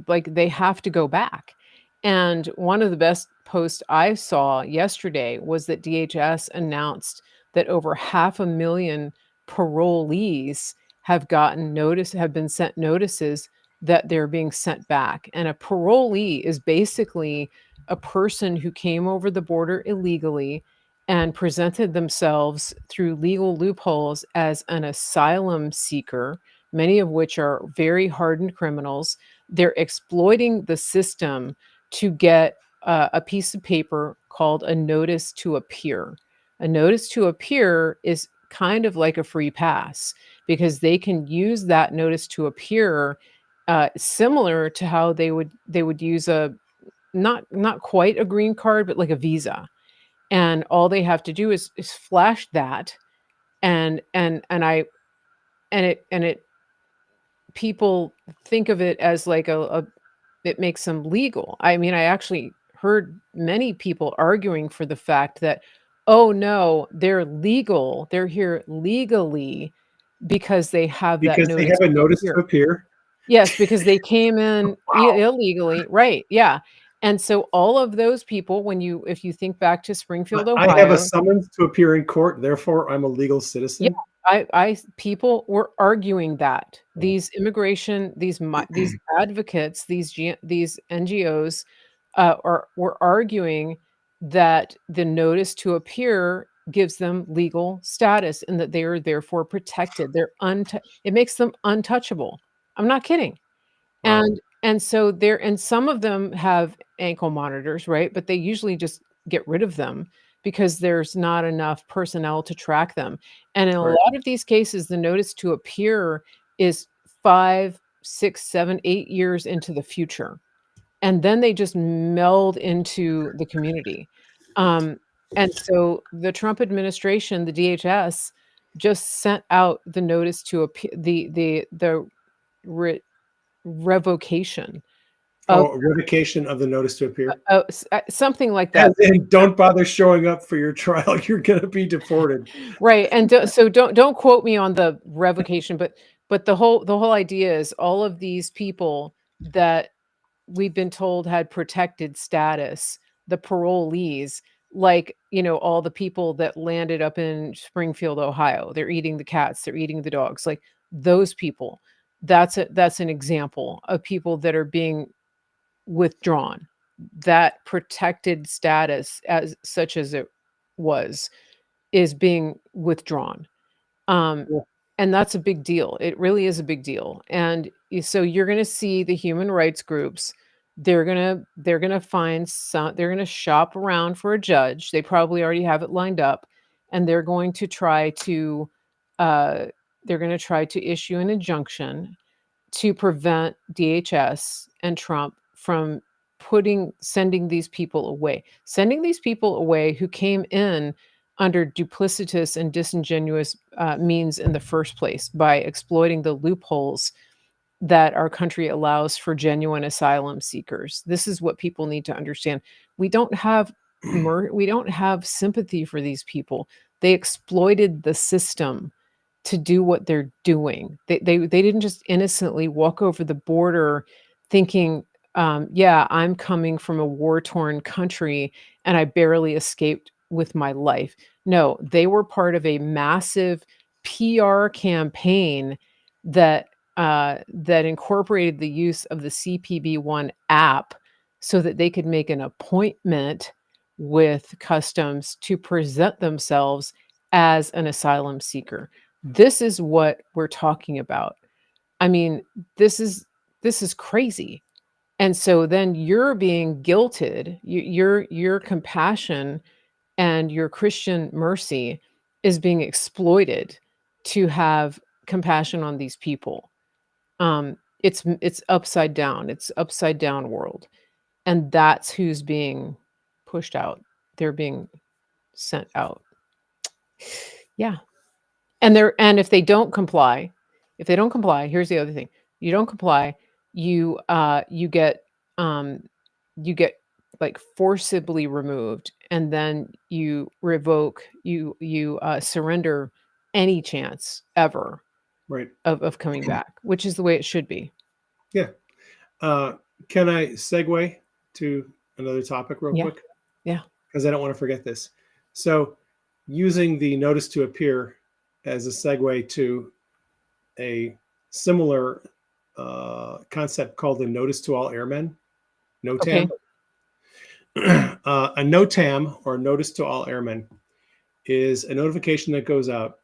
like they have to go back. And one of the best posts I saw yesterday was that DHS announced that over 500,000 parolees have been sent notices that they're being sent back. And a parolee is basically a person who came over the border illegally and presented themselves through legal loopholes as an asylum seeker, many of which are very hardened criminals. They're exploiting the system to get a piece of paper called a notice to appear. A notice to appear is kind of like a free pass because they can use that notice to appear similar to how they would use a not quite a green card, but like a visa. And all they have to do is flash that, and it people think of it as like a it makes them legal. I mean, I actually heard many people arguing for the fact that, oh no, they're legal. They're here legally because they have that Because they notice have a to notice to appear. appear. Yes, because they came in Wow. illegally, right? Yeah. And so all of those people, if you think back to Springfield, I have a Ohio, summons to appear in court, therefore I'm a legal yeah, citizen. people were arguing that these immigration, these advocates, these NGOs, were arguing that the notice to appear gives them legal status and that they are therefore protected. It makes them untouchable. I'm not kidding. Wow. And so and some of them have ankle monitors, right? But they usually just get rid of them because there's not enough personnel to track them. And in a Right. lot of these cases, the notice to appear is 5, 6, 7, 8 years into the future. And then they just meld into the community. Um, and so the Trump administration, the DHS, just sent out the notice to appear, the re- revocation of Oh, revocation of the notice to appear. something like that. As in, don't bother showing up for your trial. You're going to be deported. Right, and so don't quote me on the revocation, but the whole idea is all of these people that we've been told had protected status, the parolees, like, all the people that landed up in Springfield, Ohio. They're eating the cats, they're eating the dogs, like those people. That's an example of people that are being withdrawn. That protected status, as such as it was, is being withdrawn. Um, Yeah. and that's a big deal. It really is a big deal. And so you're going to see the human rights groups. They're going to shop around for a judge. They probably already have it lined up, and uh, they're going to try to issue an injunction to prevent DHS and Trump from sending these people away who came in under duplicitous and disingenuous means in the first place by exploiting the loopholes that our country allows for genuine asylum seekers. This is what people need to understand. We don't have we don't have sympathy for these people. They exploited the system to do what they're doing. They didn't just innocently walk over the border thinking, yeah, I'm coming from a war-torn country and I barely escaped with my life. No, they were part of a massive PR campaign that incorporated the use of the CPB-1 app so that they could make an appointment with customs to present themselves as an asylum seeker. This is what we're talking about. I mean, this is crazy. And so then you're being guilted. Your compassion and your Christian mercy is being exploited to have compassion on these people. It's upside down. It's upside down world, and that's who's being pushed out. They're being sent out. Yeah, and if they don't comply, here's the other thing: you don't comply, you get um, you get like forcibly removed, and then you revoke you surrender any chance ever Right. of coming back, which is the way it should be. Yeah. Uh, can I segue to another topic real Yeah, quick? yeah. Because I don't want to forget this. So, using the notice to appear as a segue to a similar concept called the notice to all airmen, Okay. NOTAM. A NOTAM, or notice to all airmen, is a notification that goes out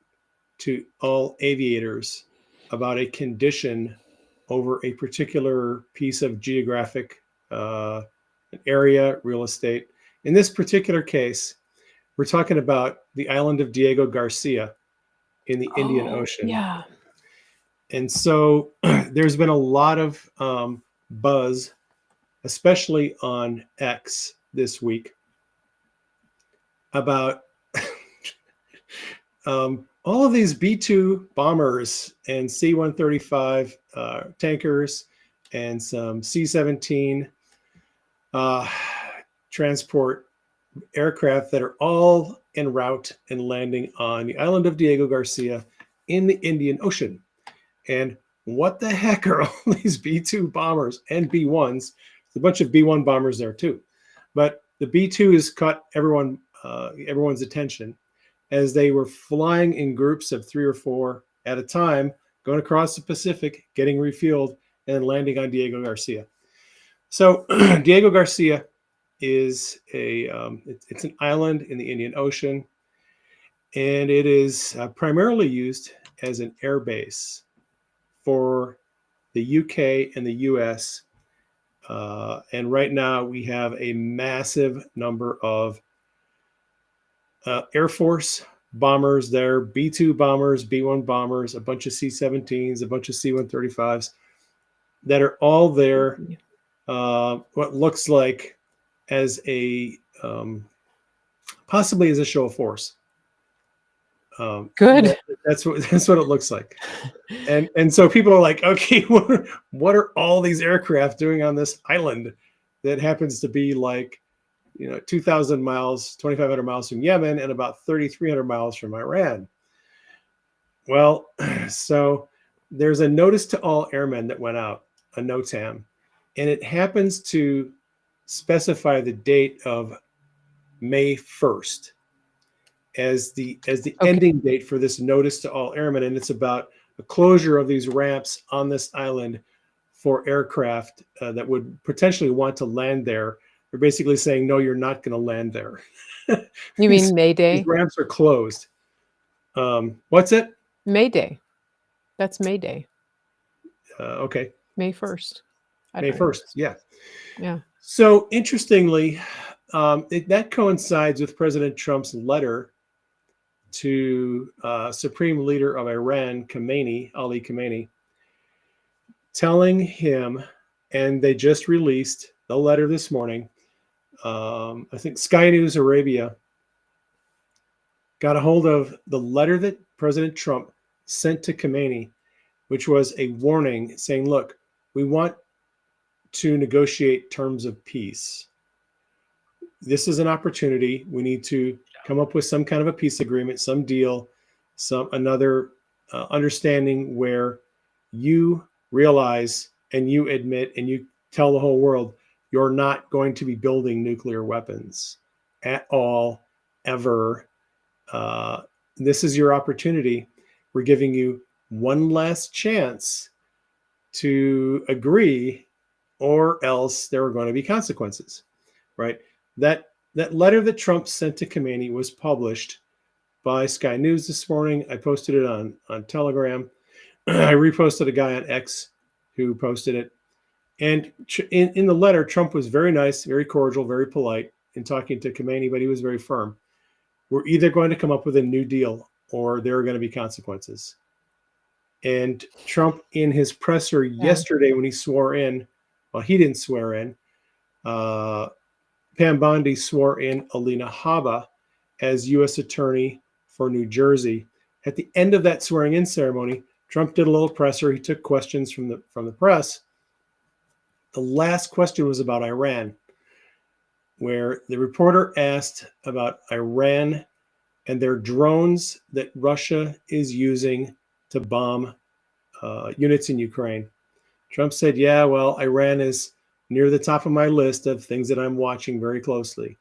to all aviators about a condition over a particular piece of geographic area, real estate. In this particular case, we're talking about the island of Diego Garcia in the Indian Oh, Ocean. yeah. And so there's been a lot of buzz, especially on X this week, about all of these B-2 bombers and C-135 tankers and some C-17 transport aircraft that are all en route and landing on the island of Diego Garcia in the Indian Ocean. And what the heck are all these B-2 bombers and B-1s? There's a bunch of B-1 bombers there too. But the B-2 has caught everyone's attention as they were flying in groups of 3 or 4 at a time, going across the Pacific, getting refueled, and landing on Diego Garcia. So Diego Garcia is it's an island in the Indian Ocean, and it is primarily used as an air base for the UK and the US. And right now we have a massive number of Air Force bombers there, B-2 bombers, B-1 bombers, a bunch of C-17s, a bunch of C-135s that are all there. What looks like as a possibly as a show of force. Good. That's what it looks like. And so people are like, okay, what are all these aircraft doing on this island that happens to be like, 2,000 miles, 2,500 miles from Yemen and about 3,300 miles from Iran? Well, so there's a notice to all airmen that went out, a NOTAM, and it happens to specify the date of May 1st as the ending date for this notice to all airmen, and it's about the closure of these ramps on this island for aircraft that would potentially want to land there. They're basically saying, no, you're not going to land there. You mean May Day? These ramps are closed. What's it? May Day. That's May Day. Okay. May 1st. May 1st. Yeah. Yeah. So interestingly, that coincides with President Trump's letter to Supreme Leader of Iran, Ali Khamenei, telling him, and they just released the letter this morning. I think Sky News Arabia got a hold of the letter that President Trump sent to Khamenei, which was a warning saying, look, we want to negotiate terms of peace. This is an opportunity. We need to come up with some kind of a peace agreement, some deal, another understanding where you realize and you admit and you tell the whole world you're not going to be building nuclear weapons at all, ever. This is your opportunity. We're giving you one last chance to agree, or else there are going to be consequences, right? That letter that Trump sent to Khamenei was published by Sky News this morning. I posted it on Telegram. I reposted a guy on X who posted it. And in the letter, Trump was very nice, very cordial, very polite in talking to Khamenei, but he was very firm. We're either going to come up with a new deal or there are going to be consequences. And Trump, in his presser yesterday when he swore in, well, he didn't swear in. Pam Bondi swore in Alina Habba as U.S. Attorney for New Jersey. At the end of that swearing in ceremony, Trump did a little presser. He took questions from the press. The last question was about Iran, where the reporter asked about Iran and their drones that Russia is using to bomb units in Ukraine. Trump said, yeah, well, Iran is near the top of my list of things that I'm watching very closely.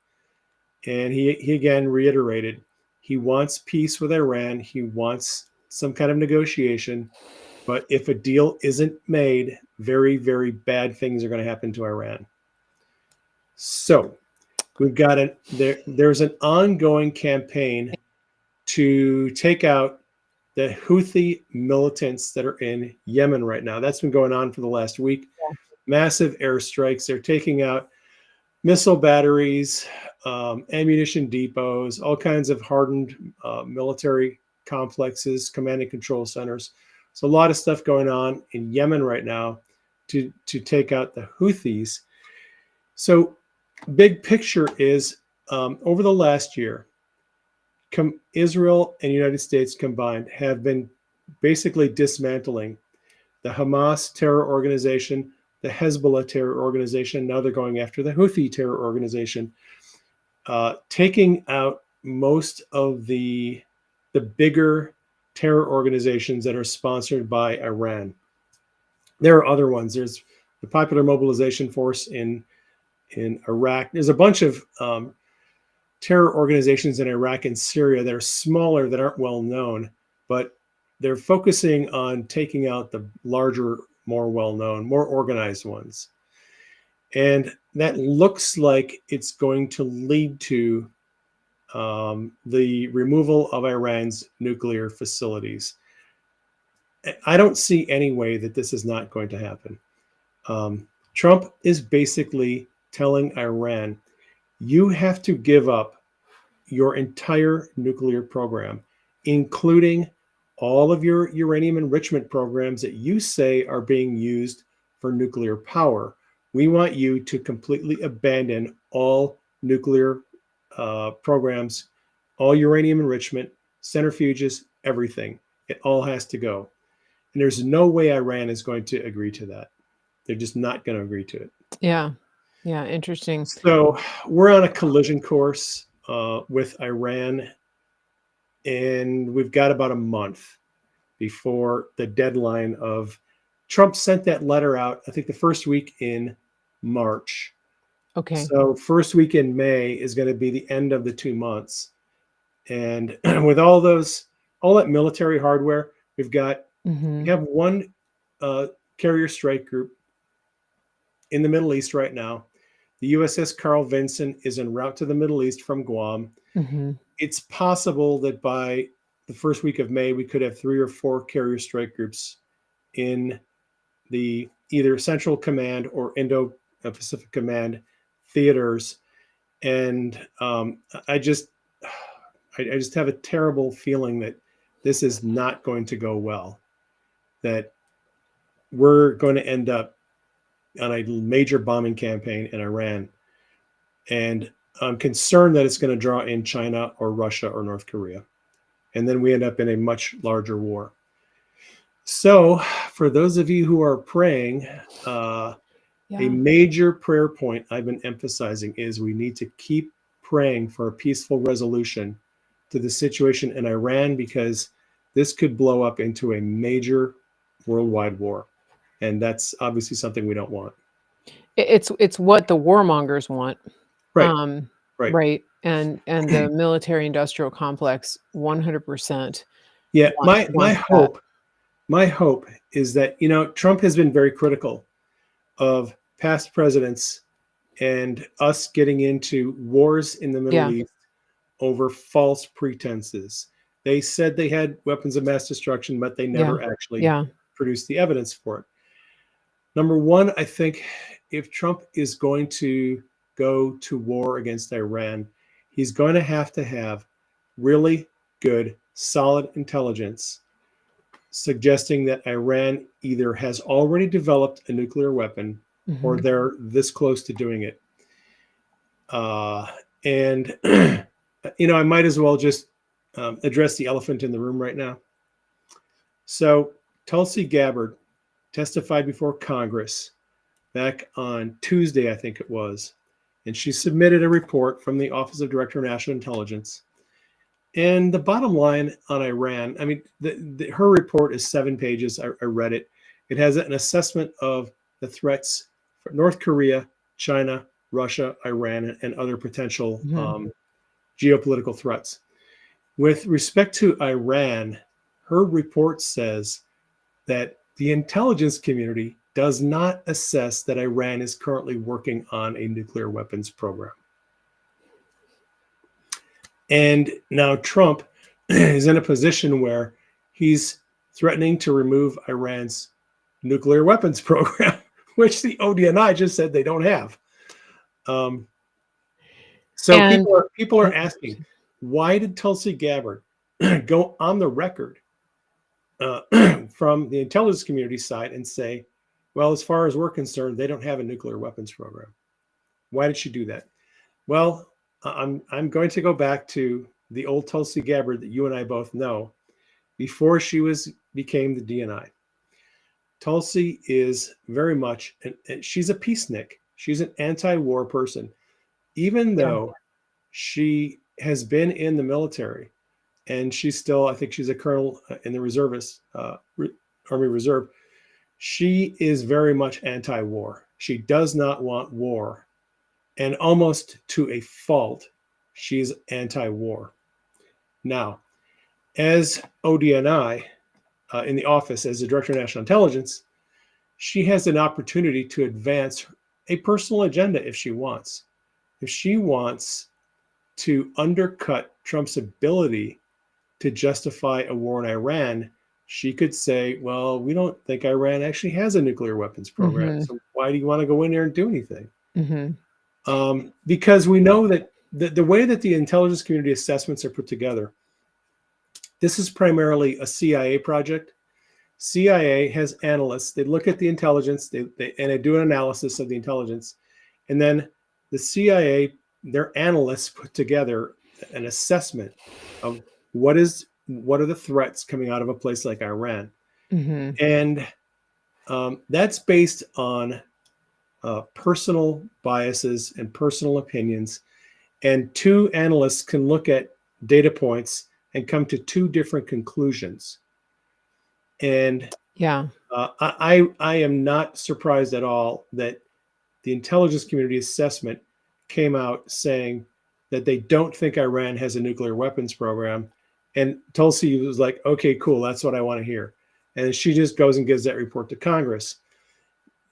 And he again reiterated, he wants peace with Iran. He wants some kind of negotiation. But if a deal isn't made, very, very bad things are going to happen to Iran. So we've got there's an ongoing campaign to take out the Houthi militants that are in Yemen right now. That's been going on for the last week. Yeah. Massive airstrikes. They're taking out missile batteries, ammunition depots, all kinds of hardened military complexes, command and control centers. So a lot of stuff going on in Yemen right now to take out the Houthis. So big picture is over the last year, Israel and the United States combined have been basically dismantling the Hamas terror organization, the Hezbollah terror organization. Now they're going after the Houthi terror organization, taking out most of the bigger terror organizations that are sponsored by Iran. There are other ones. There's the Popular Mobilization Force in Iraq. There's a bunch of terror organizations in Iraq and Syria that are smaller, that aren't well known, but they're focusing on taking out the larger, more well-known, more organized ones. And that looks like it's going to lead to the removal of Iran's nuclear facilities. I don't see any way that this is not going to happen. Trump is basically telling Iran, you have to give up your entire nuclear program, including all of your uranium enrichment programs that you say are being used for nuclear power. We want you to completely abandon all nuclear programs, all uranium enrichment, centrifuges, everything. It all has to go. And there's no way Iran is going to agree to that. They're just not going to agree to it. Yeah. Yeah. Interesting. So we're on a collision course with Iran, and we've got about a month before the deadline of Trump sent that letter out, I think the first week in March. Okay. So first week in May is going to be the end of the 2 months. And with all that military hardware, we have one carrier strike group in the Middle East right now. The USS Carl Vinson is en route to the Middle East from Guam. It's possible that by the first week of May, we could have 3 or 4 carrier strike groups in the either Central Command or Indo-Pacific Command theaters. And I just have a terrible feeling that this is not going to go well, that we're going to end up on a major bombing campaign in Iran. And I'm concerned that it's going to draw in China or Russia or North Korea. And then we end up in a much larger war. So for those of you who are praying, a major prayer point I've been emphasizing is we need to keep praying for a peaceful resolution to the situation in Iran, because this could blow up into a major worldwide war. And that's obviously something we don't want. It's what the warmongers want. Right. Right. And the military industrial complex 100%. Yeah. My hope is that, Trump has been very critical of past presidents and us getting into wars in the Middle East over false pretenses. They said they had weapons of mass destruction, but they never actually Yeah. produced the evidence for it. Number one, I think if Trump is going to go to war against Iran, he's going to have really good, solid intelligence suggesting that Iran either has already developed a nuclear weapon or they're this close to doing it. And, I might as well just address the elephant in the room right now. So Tulsi Gabbard testified before Congress back on Tuesday, I think it was, and she submitted a report from the Office of Director of National Intelligence. And the bottom line on Iran, I mean, her report is 7 pages. I read it. It has an assessment of the threats for North Korea, China, Russia, Iran, and other potential geopolitical threats. With respect to Iran, her report says that the intelligence community does not assess that Iran is currently working on a nuclear weapons program. And now Trump is in a position where he's threatening to remove Iran's nuclear weapons program, which the ODNI just said they don't have. So people are asking, why did Tulsi Gabbard go on the record from the intelligence community side and say, well, as far as we're concerned, they don't have a nuclear weapons program? Why did she do that? Well, I'm going to go back to the old Tulsi Gabbard that you and I both know before she became the DNI. Tulsi is very much, and she's a peacenik. She's an anti-war person, even though she has been in the military, and she's still, I think she's a colonel in the reservists, Army Reserve. She is very much anti-war. She does not want war. And almost to a fault, she's anti-war. Now, as ODNI in the office as the Director of National Intelligence, she has an opportunity to advance a personal agenda if she wants. If she wants to undercut Trump's ability to justify a war in Iran, she could say, well, we don't think Iran actually has a nuclear weapons program. So why do you want to go in there and do anything? Because we know that the way that the intelligence community assessments are put together, this is primarily a CIA project. CIA has analysts. They look at the intelligence, and they do an analysis of the intelligence. And then the CIA, their analysts put together an assessment of what are the threats coming out of a place like Iran. And that's based on personal biases and personal opinions. And two analysts can look at data points and come to two different conclusions. And I am not surprised at all that the intelligence community assessment came out saying that they don't think Iran has a nuclear weapons program. And Tulsi was like, okay, cool, that's what I want to hear. And she just goes and gives that report to Congress,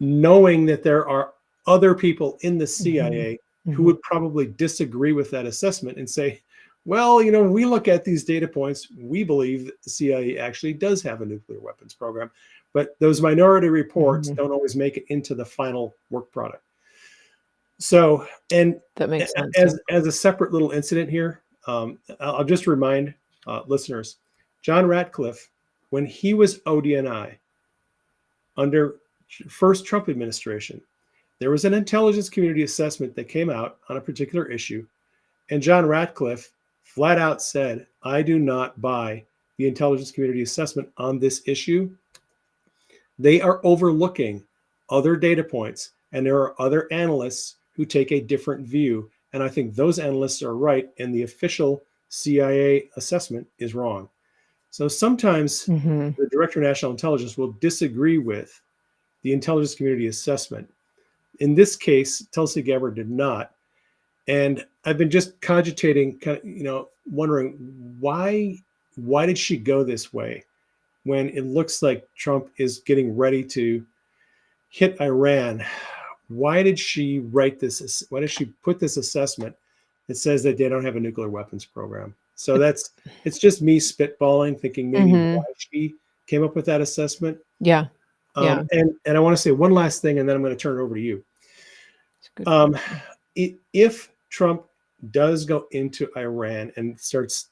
knowing that there are other people in the CIA who would probably disagree with that assessment and say, well, we look at these data points, we believe that the CIA actually does have a nuclear weapons program, but those minority reports don't always make it into the final work product. So, and that makes sense. As a separate little incident here, I'll just remind listeners, John Ratcliffe, when he was ODNI under first Trump administration, there was an intelligence community assessment that came out on a particular issue, and John Ratcliffe flat out said, I do not buy the intelligence community assessment on this issue. They are overlooking other data points, and there are other analysts who take a different view. And I think those analysts are right, and the official CIA assessment is wrong. So sometimes the Director of National Intelligence will disagree with the intelligence community assessment. In this case, Tulsi Gabbard did not. And I've been just cogitating, wondering why did she go this way when it looks like Trump is getting ready to hit Iran? Why did she write this? Why did she put this assessment that says that they don't have a nuclear weapons program? So it's just me spitballing, thinking maybe Mhm. why she came up with that assessment. Yeah. Yeah. And I want to say one last thing, and then I'm going to turn it over to you. It's a good Um, question. if Trump does go into Iran and starts,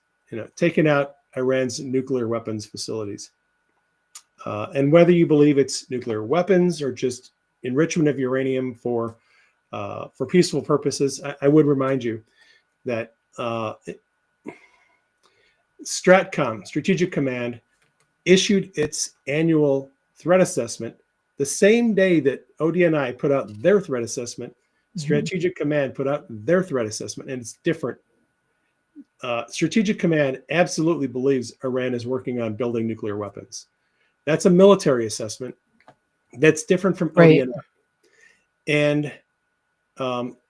taking out Iran's nuclear weapons facilities, and whether you believe it's nuclear weapons or just enrichment of uranium for peaceful purposes, I would remind you that Stratcom, Strategic Command, issued its annual threat assessment the same day that ODNI put out their threat assessment. Mhm. Strategic Command put out their threat assessment, and it's different. Strategic Command absolutely believes Iran is working on building nuclear weapons. That's a military assessment. That's different from Right. ODNI. And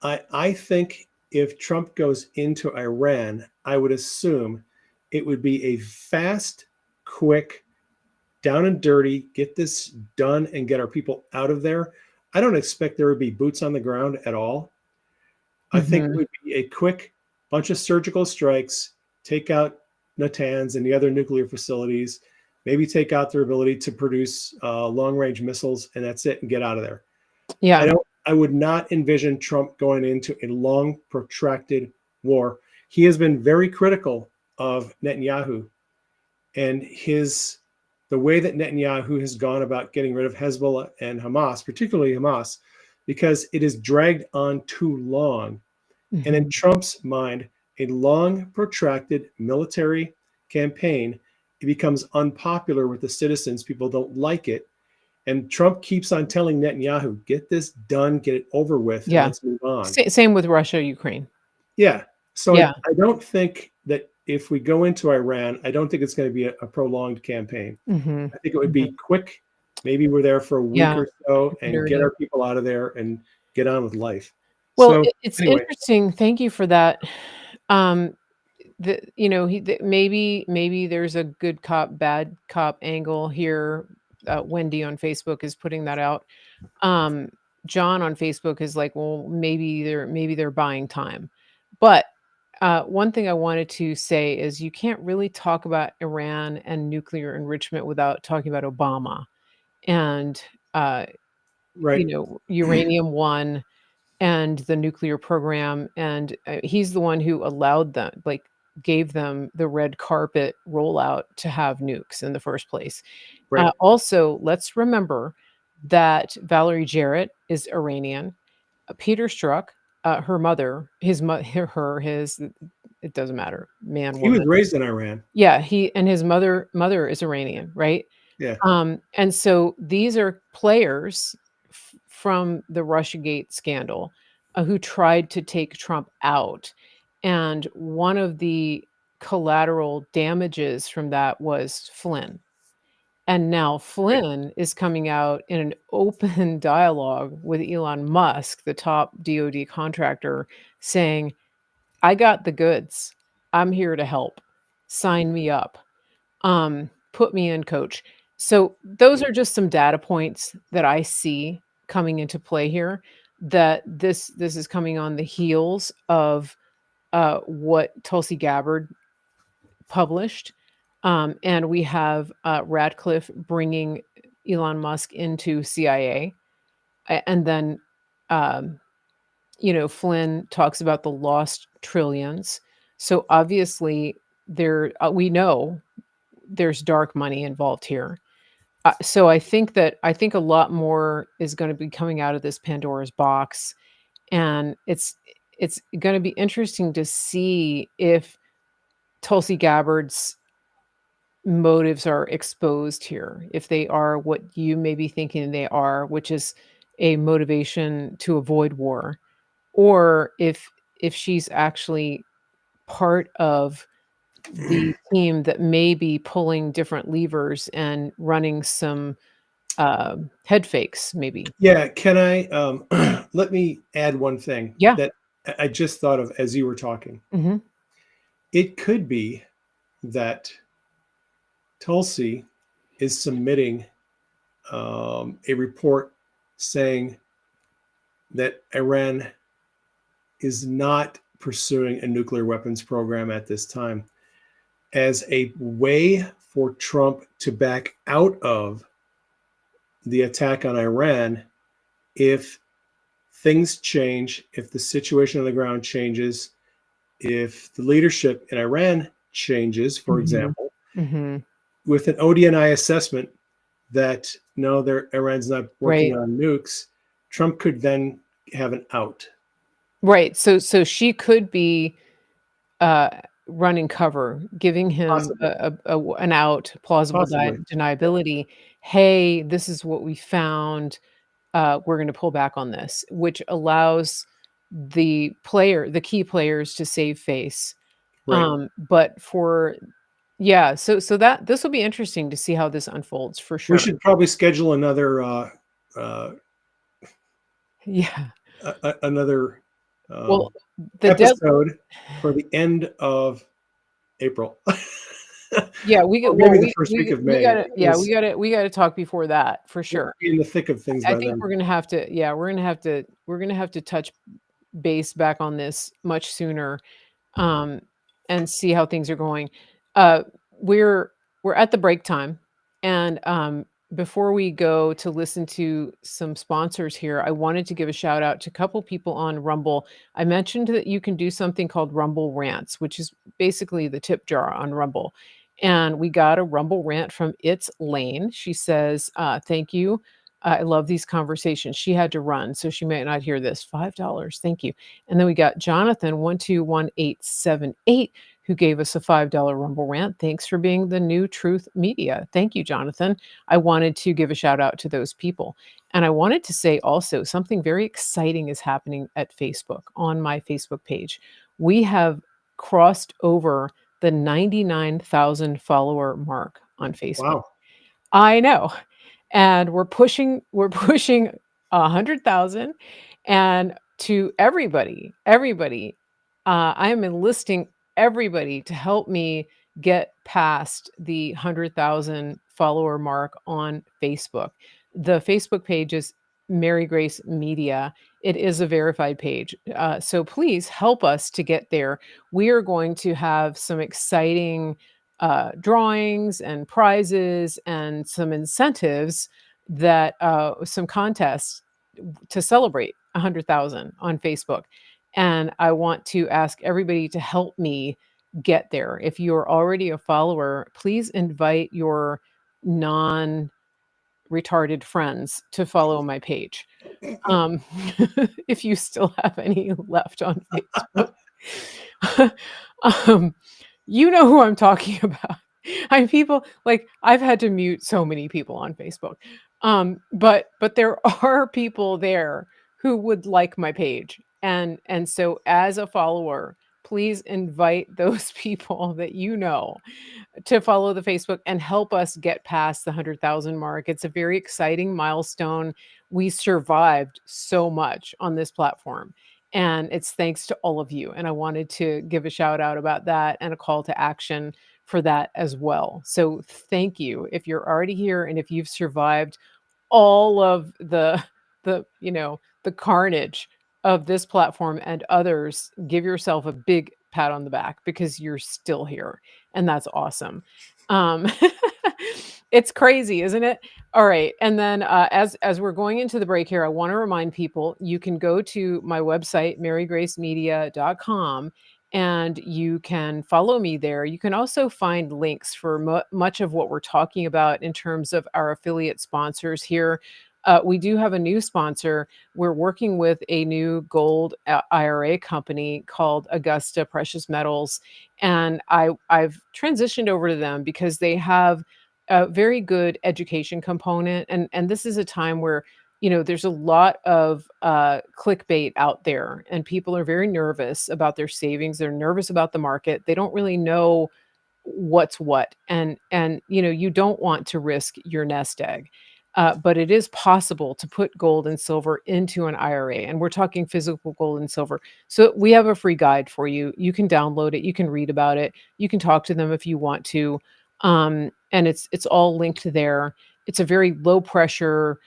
I think if Trump goes into Iran, I would assume it would be a fast, quick, down and dirty, get this done and get our people out of there. I don't expect there would be boots on the ground at all. I think it Mhm. would be a quick bunch of surgical strikes, take out Natanz and the other nuclear facilities, maybe take out their ability to produce long range missiles, and that's it, and get out of there. Yeah. I would not envision Trump going into a long, protracted war. He has been very critical of Netanyahu and the way that Netanyahu has gone about getting rid of Hezbollah and Hamas, particularly Hamas, because it is dragged on too long. And in Mhm. Trump's mind, a long, protracted military campaign, it becomes unpopular with the citizens. People don't like it. And Trump keeps on telling Netanyahu, get this done, get it over with, and Yeah. let's move on. Same with Russia, Ukraine. Yeah. So Yeah. I don't think that if we go into Iran, I don't think it's going to be a prolonged campaign. Mhm. I think it would Mhm. be quick. Maybe we're there for a week Yeah. or so and get Dirty. our people out of there and get on with life. Well, So it's anyway, interesting. Thank you for that. Um, maybe there's a good cop, bad cop angle here. Wendy on Facebook is putting that out. Um, John on Facebook is like, well, maybe they're buying time. But one thing I wanted to say is you can't really talk about Iran and nuclear enrichment without talking about Obama and uh, right. Uranium One and the nuclear program, and, he's the one who allowed them like, gave them the red carpet rollout to have nukes in the first place. Right. Also, let's remember that Valerie Jarrett is Iranian. Peter Strzok, her mother, his mo her his it doesn't matter, man, He was woman. raised in Iran. Yeah, he and his mother is Iranian, right? Yeah. And so these are players from the Russiagate scandal who tried to take Trump out. And one of the collateral damages from that was Flynn. And now Right. Flynn is coming out in an open dialogue with Elon Musk, the top DoD contractor, saying, I got the goods. I'm here to help. Sign me up. Put me in, coach. So those are just some data points that I see coming into play here, that this is coming on the heels of what Tulsi Gabbard published. And we have Radcliffe bringing Elon Musk into CIA. And then um, Flynn talks about the lost trillions. So obviously we know there's dark money involved here. So I think a lot more is going to be coming out of this Pandora's box, and it's going to be interesting to see if Tulsi Gabbard's motives are exposed here, if they are what you may be thinking they are, which is a motivation to avoid war, or if she's actually part of the team that may be pulling different levers and running some head fakes, maybe. Yeah. Can I let me add one thing Yeah. that I just thought of as you were talking. Mhm. It could be that Tulsi is submitting a report saying that Iran is not pursuing a nuclear weapons program at this time. as a way for Trump to back out of the attack on Iran if things change, if the situation on the ground changes, if the leadership in Iran changes, for Mhm. example, Mhm. with an ODNI assessment that no, Iran's not working Right. on nukes, Trump could then have an out. Right. So she could be uh, running cover, giving him Possibly, an out, plausible possibly. Yeah. deniability. Hey, this is what we found. We're going to pull back on this, which allows the key players to save face. Right. But for yeah, so that this will be interesting to see how this unfolds for We sure. should probably schedule another uh, Yeah. another Well, um, the dead episode for the end of April, yeah, or maybe the first week of we May, gotta yeah, because we gotta talk before that for we'll sure. be in the thick of things I by think then. we're gonna have to yeah, we're gonna have to touch base back on this much sooner, um, and see how things are going. Uh, we're we're at the break time, and before we go to listen to some sponsors here, I wanted to give a shout out to a couple people on Rumble. I mentioned that you can do something called Rumble Rants, which is basically the tip jar on Rumble. And we got a Rumble rant from It's Lane. She says, "Thank you. I love these conversations." She had to run, so she might not hear this. $5. Thank you. And then we got Jonathan 121878 who gave us a $5 Rumble rant. Thanks for being the new Truth Media. Thank you, Jonathan. I wanted to give a shout out to those people. And I wanted to say also something very exciting is happening at Facebook on my Facebook page. We have crossed over the 99,000 follower mark on Facebook. Wow. I know. And we're pushing 100,000 and to everybody, I am enlisting everybody to help me get past the 100,000 follower mark on Facebook. The Facebook page is Mary Grace Media. It is a verified page. So please help us to get there. We are going to have some exciting drawings and prizes and some incentives that some contests to celebrate 100,000 on Facebook. And I want to ask everybody to help me get there. If you're already a follower, please invite your non retarded friends to follow my page. Um, if you still have any left on Facebook. um, you know who I'm talking about. I people like I've had to mute so many people on Facebook. But there are people there who would like my page. And so as a follower, please invite those people that you know to follow the Facebook and help us get past the 100,000 mark. It's a very exciting milestone. We survived so much on this platform. And it's thanks to all of you. And I wanted to give a shout out about that and a call to action for that as well. So thank you if you're already here and if you've survived all of the carnage of this platform and others, give yourself a big pat on the back because you're still here, and that's awesome. Um, it's crazy, isn't it? All right, and then, as we're going into the break here, I wanna remind people, you can go to my website, marygracemedia.com, and you can follow me there. You can also find links for much of what we're talking about in terms of our affiliate sponsors here. We do have a new sponsor. We're working with a new gold IRA company called Augusta Precious Metals, and I've transitioned over to them because they have a very good education component, and this is a time where there's a lot of clickbait out there, and people are very nervous about their savings. They're nervous about the market. They don't really know what's what, and you don't want to risk your nest egg. But it is possible to put gold and silver into an IRA, and we're talking physical gold and silver. So we have a free guide for you. You can download it, you can read about it, you can talk to them if you want to, and it's all linked there. It's a very low pressure.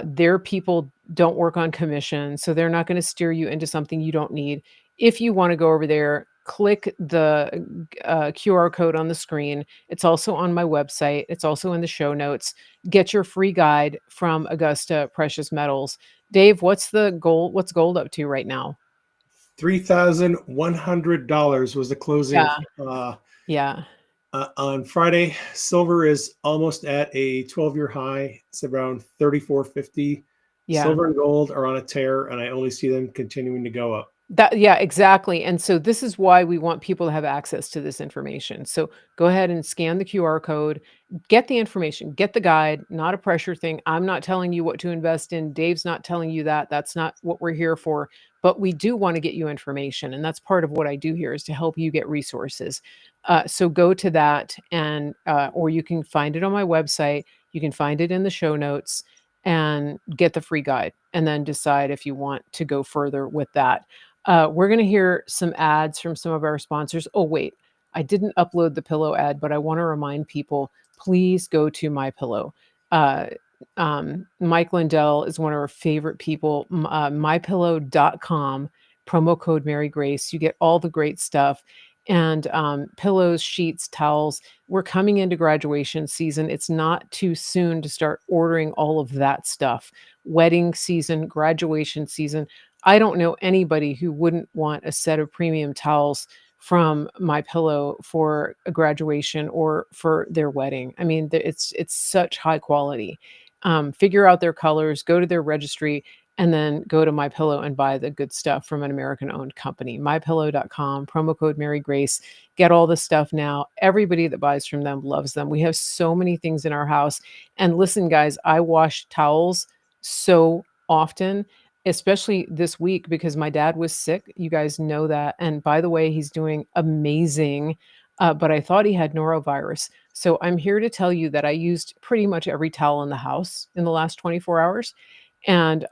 Their people don't work on commission, so they're not going to steer you into something you don't need. If you want to go over there, click the QR code on the screen. It's also on my website. It's also in the show notes. Get your free guide from Augusta Precious Metals. Dave, what's gold up to right now? $3,100 was the closing Yeah. on Friday. Silver is almost at a 12-year high. It's around 34.50. Yeah. Silver and gold are on a tear, and I only see them continuing to go up. Yeah, exactly. And so this is why we want people to have access to this information. So go ahead and scan the QR code, get the information, get the guide, not a pressure thing. I'm not telling you what to invest in. Dave's not telling you that. That's not what we're here for. But we do want to get you information. And that's part of what I do here, is to help you get resources. So go to that, and or you can find it on my website. You can find it in the show notes, and get the free guide, and then decide if you want to go further with that. We're going to hear some ads from some of our sponsors. Oh, wait, I didn't upload the pillow ad, but I want to remind people, please go to MyPillow. Mike Lindell is one of our favorite people. MyPillow.com, promo code Mary Grace. You get all the great stuff. And pillows, sheets, towels. We're coming into graduation season. It's not too soon to start ordering all of that stuff. Wedding season, graduation season. I don't know anybody who wouldn't want a set of premium towels from MyPillow for a graduation or for their wedding. I mean, it's such high quality. Figure out their colors, go to their registry, and then go to MyPillow and buy the good stuff from an American-owned company. MyPillow.com, promo code Mary Grace. Get all the stuff now. Everybody that buys from them loves them. We have so many things in our house. And listen, guys, I wash towels so often, especially this week, because my dad was sick. You guys know that. And by the way, he's doing amazing. But I thought he had norovirus. So I'm here to tell you that I used pretty much every towel in the house in the last 24 hours. And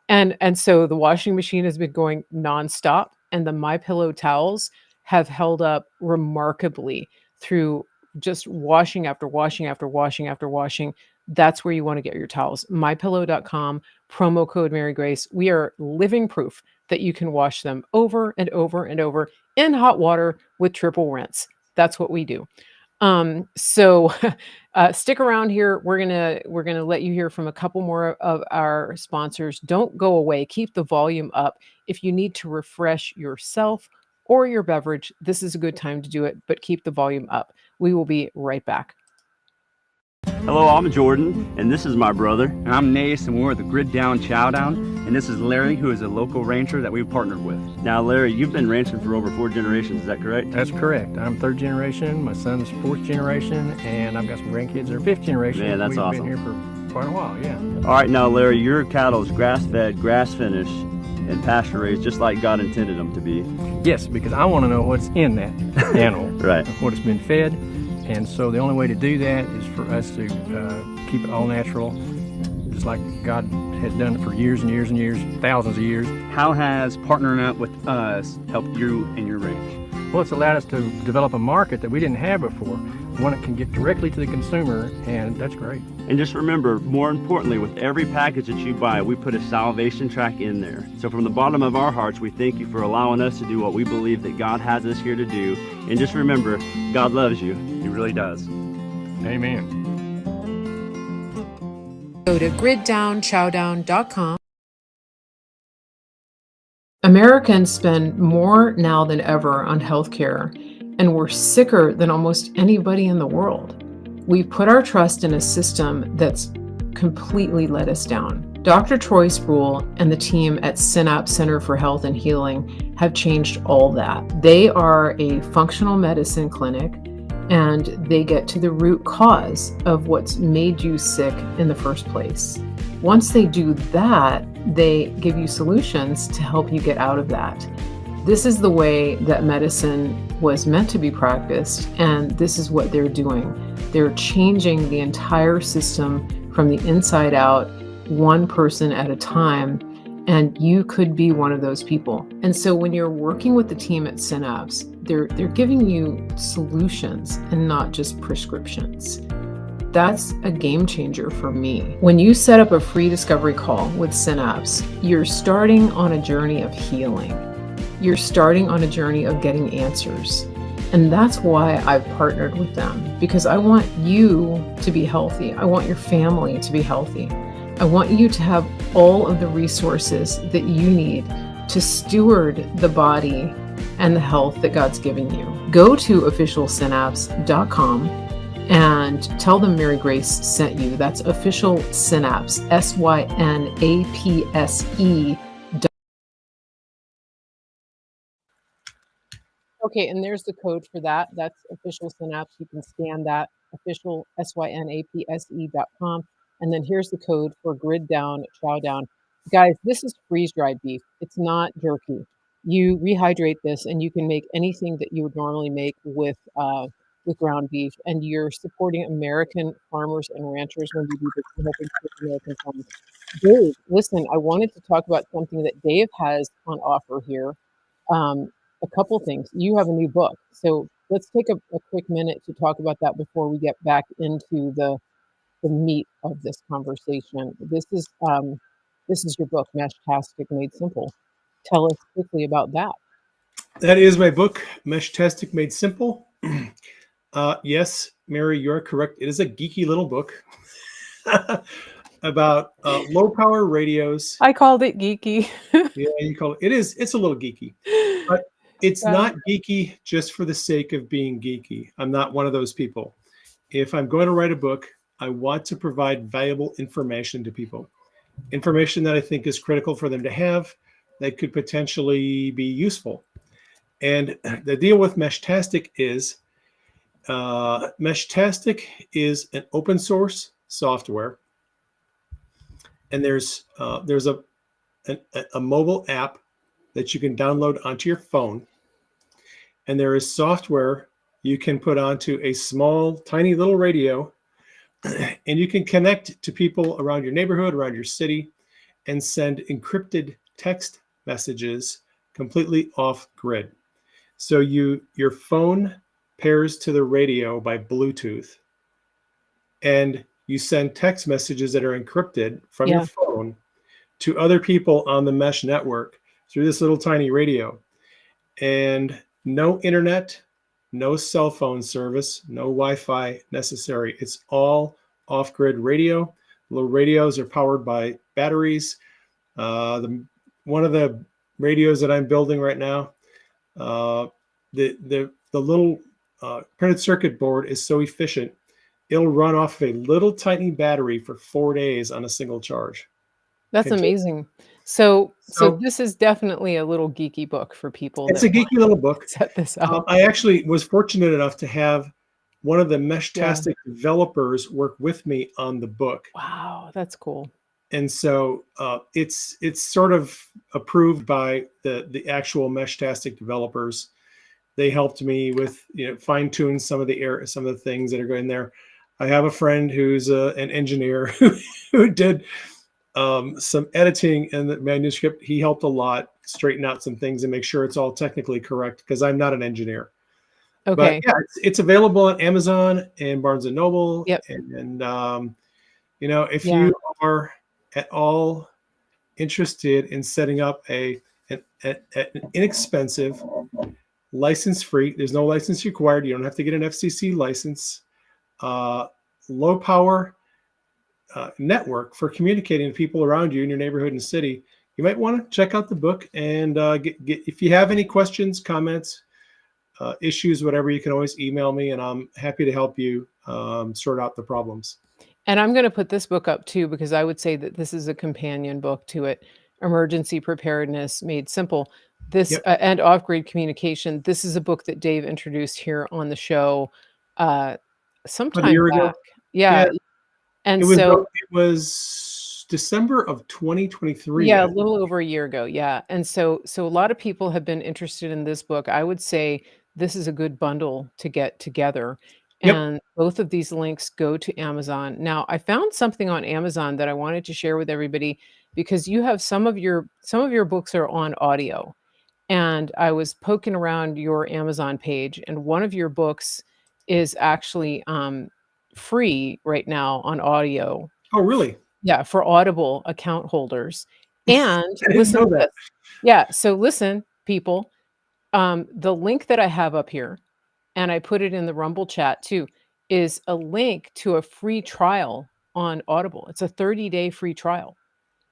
and so the washing machine has been going nonstop, and the MyPillow towels have held up remarkably through just washing after washing after washing after washing. That's where you want to get your towels. MyPillow.com, promo code Mary Grace. We are living proof that you can wash them over and over and over in hot water with triple rinse. That's what we do. So stick around here. We're gonna let you hear from a couple more of our sponsors. Don't go away. Keep the volume up. If you need to refresh yourself or your beverage, this is a good time to do it, but keep the volume up. We will be right back. Hello, I'm Jordan, and this is my brother. And I'm Nace, and we're the Grid Down Chowdown, and this is Larry, who is a local rancher that we've partnered with. Now, Larry, you've been ranching for over 4 generations, is that correct? That's correct. I'm 3rd generation, my son's 4th generation, and I've got some grandkids that are 5th generation. Man, that's awesome. We've been here for quite a while, yeah. All right, now, Larry, your cattle is grass-fed, grass-finished, and pasture-raised, just like God intended them to be. Yes, because I want to know what's in that animal, Right. What it's been fed. And so the only way to do that is for us to keep it all natural, just like God has done it for years and years and years, thousands of years. How has partnering up with us helped you and your ranch? Well, it's allowed us to develop a market that we didn't have before, one that can get directly to the consumer, and that's great. And just remember, more importantly, with every package that you buy, we put a salvation track in there. So from the bottom of our hearts, we thank you for allowing us to do what we believe that God has us here to do. And just remember, God loves you. He really does. Amen. Go to griddownchowdown.com. Americans spend more now than ever on healthcare, and we're sicker than almost anybody in the world. We've put our trust in a system that's completely let us down. Dr. Troy Sproul and the team at Synapse Center for Health and Healing have changed all that. They are a functional medicine clinic, and they get to the root cause of what's made you sick in the first place. Once they do that, they give you solutions to help you get out of that. This is the way that medicine was meant to be practiced, and this is what they're doing. They're changing the entire system from the inside out, one person at a time, and you could be one of those people. And so when you're working with the team at Synapse, they're giving you solutions and not just prescriptions. That's a game changer for me. When you set up a free discovery call with Synapse, you're starting on a journey of healing. you're starting on a journey of getting answers. And that's why I've partnered with them, because I want you to be healthy. I want your family to be healthy. I want you to have all of the resources that you need to steward the body and the health that God's given you. Go to officialsynapse.com and tell them Mary Grace sent you. That's Official Synapse, SYNAPSE. Okay, and there's the code for that. That's Official Synapse. You can scan that, official, SYNAPSE.com. And then here's the code for Grid Down, Chow Down. Guys, this is freeze-dried beef. It's not jerky. You rehydrate this, and you can make anything that you would normally make with ground beef. And you're supporting American farmers and ranchers when you do this, and helping support American farmers. Dave, listen, I wanted to talk about something that Dave has on offer here. A couple things. You have a new book, so let's take a quick minute to talk about that before we get back into the meat of this conversation. This is your book, Meshtastic Made Simple. Tell us quickly about that. That is my book, Meshtastic Made Simple. Yes, Mary, you're correct. It is a geeky little book about low power radios. I called it geeky. Yeah, you call it. It's a little geeky, but it's not geeky just for the sake of being geeky. I'm not one of those people. If I'm going to write a book, I want to provide valuable information to people. Information that I think is critical for them to have, that could potentially be useful. And the deal with Meshtastic is an open source software. And there's a mobile app that you can download onto your phone. And there is software you can put onto a small, tiny little radio, and you can connect to people around your neighborhood, around your city, and send encrypted text messages completely off grid. So your phone pairs to the radio by Bluetooth, and you send text messages that are encrypted from your phone to other people on the mesh network through this little tiny radio. And no internet, no cell phone service, no Wi-Fi necessary. It's all off-grid radio. Little radios are powered by batteries. One of the radios that I'm building right now, the little printed circuit board is so efficient, it'll run off a little tiny battery for 4 days on a single charge. That's amazing. So this is definitely a little geeky book for people. It's a geeky little book. Set this up. I actually was fortunate enough to have one of the Meshtastic developers work with me on the book. Wow, that's cool. And so it's sort of approved by the actual Meshtastic developers. They helped me with fine tune some of the things that are going there. I have a friend who's an engineer who did some editing in the manuscript. He helped a lot straighten out some things and make sure it's all technically correct, because I'm not an engineer. Okay. But yeah, it's available on Amazon and Barnes and Noble. Yep. And if you are at all interested in setting up an inexpensive, license-free, there's no license required. You don't have to get an FCC license. Low power network for communicating to people around you in your neighborhood and city, you might want to check out the book and get if you have any questions, comments, issues, whatever, you can always email me, and I'm happy to help you sort out the problems. And I'm going to put this book up too, because I would say that this is a companion book to it. Emergency Preparedness Made Simple. This and Off-Grid Communication. This is a book that Dave introduced here on the show sometime a year back. ago. Yeah. And it was December of 2023. Yeah, a little over a year ago. Yeah. And so a lot of people have been interested in this book. I would say this is a good bundle to get together. And both of these links go to Amazon. Now, I found something on Amazon that I wanted to share with everybody, because you have some of your books are on audio. And I was poking around your Amazon page, and one of your books is actually free right now on audio. Oh, really? Yeah, for Audible account holders. And I didn't know that. Yeah, so listen, people, the link that I have up here, and I put it in the Rumble chat too, is a link to a free trial on Audible. It's a 30-day free trial.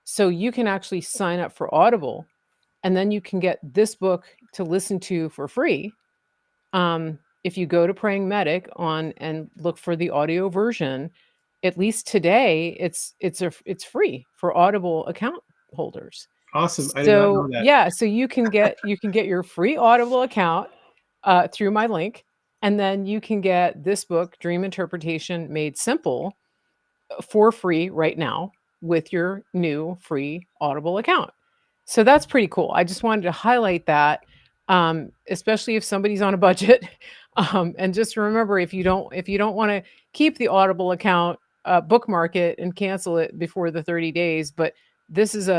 So you can actually sign up for Audible, and then you can get this book to listen to for free. If you go to Praying Medic on and look for the audio version, at least today, it's free for Audible account holders. Awesome. I did not know So that. yeah, so you can get your free Audible account through my link, and then you can get this book, Dream Interpretation Made Simple, for free right now with your new free Audible account. So that's pretty cool. I just wanted to highlight that, especially if somebody's on a budget. And just remember, if you don't want to keep the Audible account, bookmark it and cancel it before the 30 days. But this is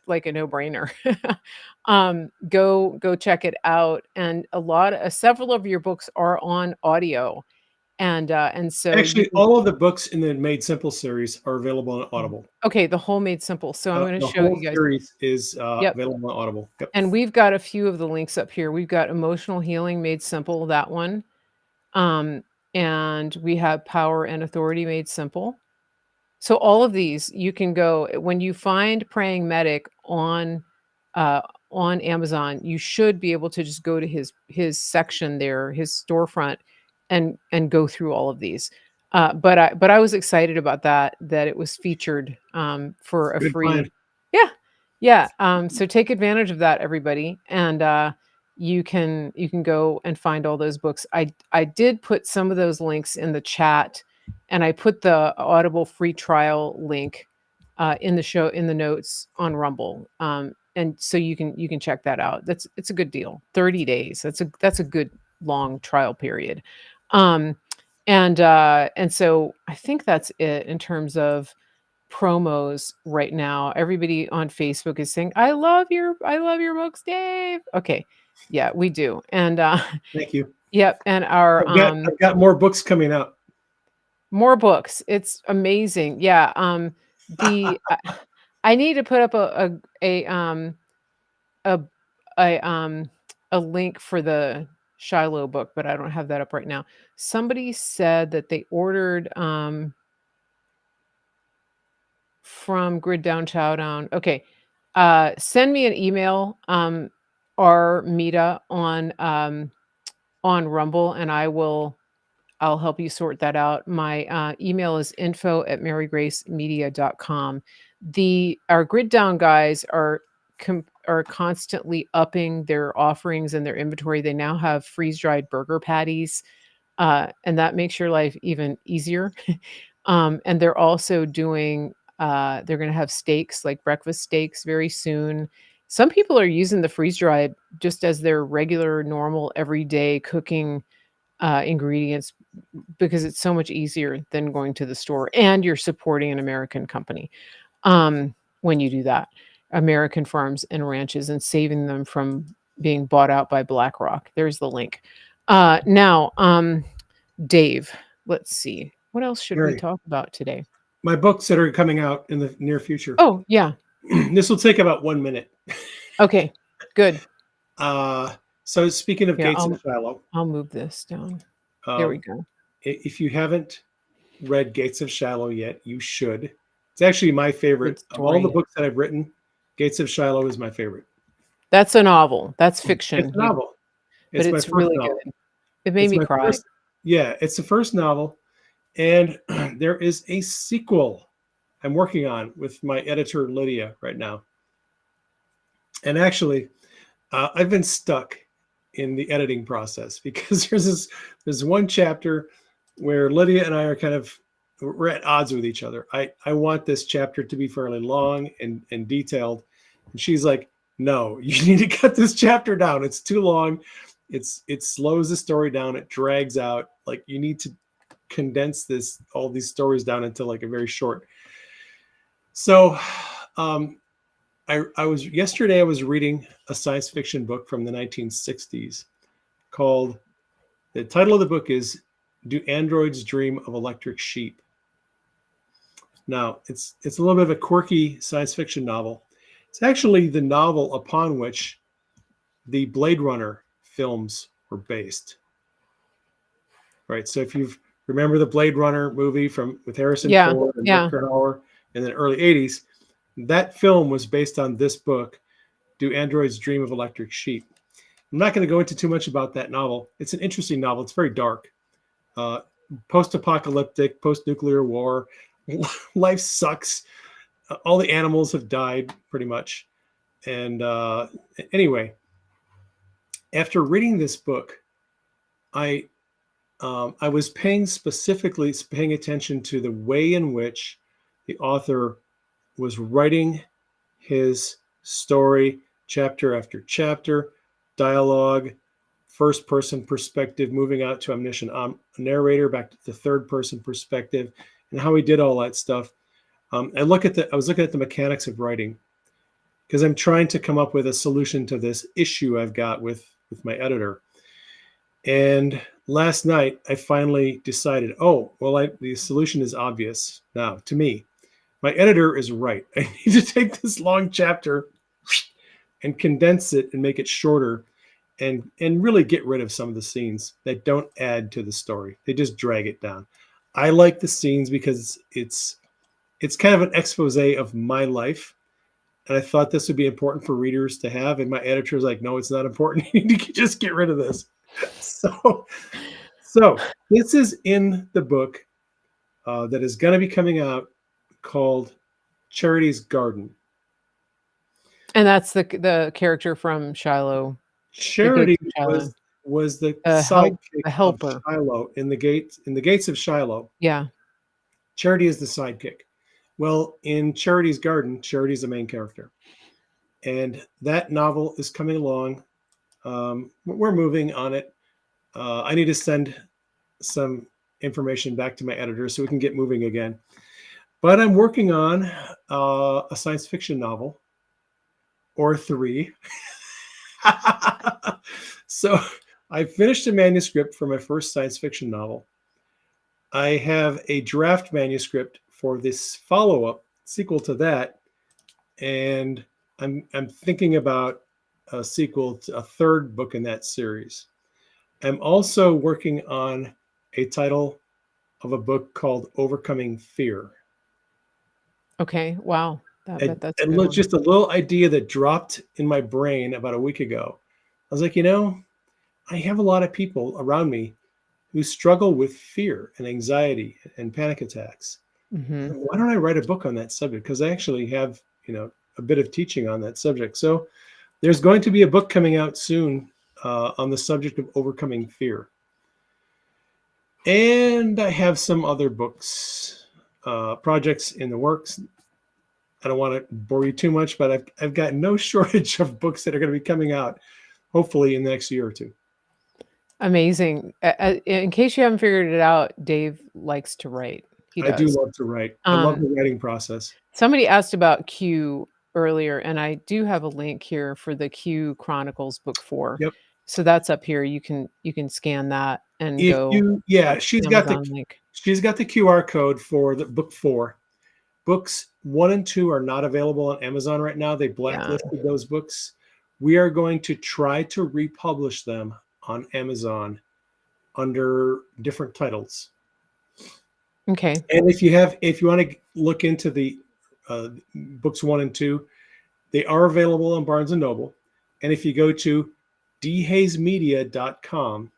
like a no-brainer. Go check it out. And several of your books are on audio. And so Actually, all of the books in the Made Simple series are available on Audible. okay, the whole Made Simple. So I'm going to The show whole you guys. series is Yep. available on Audible. Yep. And we've got a few of the links up here. We've got Emotional Healing Made Simple, that one. And we have Power and Authority Made Simple. So all of these, you can go when you find Praying Medic on Amazon, you should be able to just go to his section there, his storefront, and go through all of these. But I was excited about that it was featured for a Good free. find. Yeah. So take advantage of that, everybody, and you can go and find all those books. I did put some of those links in the chat, and I put the Audible free trial link in the notes on Rumble. And so you can check that out. It's a good deal. 30 days. That's a good long trial period. And so I think that's it in terms of promos right now. Everybody on Facebook is saying, I love your books, Dave. Okay. Yeah, we do. And Thank you. yep. And our I've got more books coming out. more books. It's amazing. Yeah. I need to put up a link for the Shiloh book, but I don't have that up right now. Somebody said that they ordered from Grid Down Chowdown. Okay. Send me an email, or Mita on Rumble, and I'll help you sort that out. My email is info@marygracemedia.com. Our Grid Down guys are constantly upping their offerings and their inventory. They now have freeze-dried burger patties, and that makes your life even easier. And they're also doing, they're going to have steaks, like breakfast steaks, very soon. Some people are using the freeze-dried just as their regular, normal, everyday cooking ingredients, because it's so much easier than going to the store, and you're supporting an American company when you do that. American farms and ranches, and saving them from being bought out by BlackRock. There's the link. Now, Dave, let's see. What else should we talk about today? My books that are coming out in the near future. Oh, yeah. This will take about 1 minute. Okay, good. So speaking of Gates of Shiloh. I'll move this down. There we go. If you haven't read Gates of Shiloh yet, you should. It's actually my favorite. Of all the books that I've written, Gates of Shiloh is my favorite. That's a novel. That's fiction. It's a novel. But it's really good. It made me cry. It's the first novel. And there is a sequel I'm working on with my editor, Lydia, right now. And actually, I've been stuck in the editing process because there's one chapter where Lydia and I are we're at odds with each other. I want this chapter to be fairly long and detailed. And she's like, no, you need to cut this chapter down. It's too long. It slows the story down. It drags out. Like, you need to condense all these stories down into like a very short. So yesterday I was reading a science fiction book from the 1960s called, the title of the book is Do Androids Dream of Electric Sheep? Now, it's a little bit of a quirky science fiction novel. It's actually the novel upon which the Blade Runner films were based. Right. So if you remember the Blade Runner movie with Harrison Yeah, Ford and yeah. Rutger Hauer in the early 80s, that film was based on this book, Do Androids Dream of Electric Sheep? I'm not going to go into too much about that novel. It's an interesting novel. It's very dark. Post-apocalyptic, post-nuclear war. Life sucks. All the animals have died pretty much. And anyway, after reading this book, I was paying attention to the way in which the author was writing his story, chapter after chapter, dialogue, first person perspective, moving out to omniscient narrator, back to the third person perspective, and how he did all that stuff. I was looking at the mechanics of writing, because I'm trying to come up with a solution to this issue I've got with my editor. And last night I finally decided, the solution is obvious now to me. My editor is right. I need to take this long chapter and condense it and make it shorter, and really get rid of some of the scenes that don't add to the story. They just drag it down. I like the scenes because it's kind of an expose of my life. And I thought this would be important for readers to have. And my editor is like, no, it's not important. You need to just get rid of this. So this is in the book that is going to be coming out, called Charity's Garden. And that's the character from Shiloh. Charity was the sidekick a helper of Shiloh in the gates of Shiloh. Yeah. Charity is the sidekick. Well, in Charity's Garden, Charity's the main character. And that novel is coming along. We're moving on it. I need to send some information back to my editor so we can get moving again. But I'm working on a science fiction novel, or 3. So I finished a manuscript for my first science fiction novel. I have a draft manuscript for this follow-up sequel to that, and I'm thinking about a sequel to a third book in that series. I'm also working on a title of a book called Overcoming Fear. Okay. Wow. That's just a little idea that dropped in my brain about a week ago. I was like, I have a lot of people around me who struggle with fear and anxiety and panic attacks. Mm-hmm. Why don't I write a book on that subject? Because I actually have, a bit of teaching on that subject. So there's going to be a book coming out soon on the subject of overcoming fear. And I have some other books, projects in the works. I don't want to bore you too much, but I've got no shortage of books that are going to be coming out, hopefully in the next year or two. Amazing. In case you haven't figured it out, Dave likes to write. He does. I do love to write. I love the writing process. Somebody asked about Q earlier, and I do have a link here for the Q Chronicles book 4. Yep. So that's up here. You can scan that and She's got Amazon link. She's got the QR code for the book 4. Books 1 and 2 are not available on Amazon right now. They blacklisted those books. We are going to try to republish them on Amazon under different titles. Okay. And if you want to look into the books 1 and 2, they are available on Barnes & Noble. And if you go to dhayesmedia.com,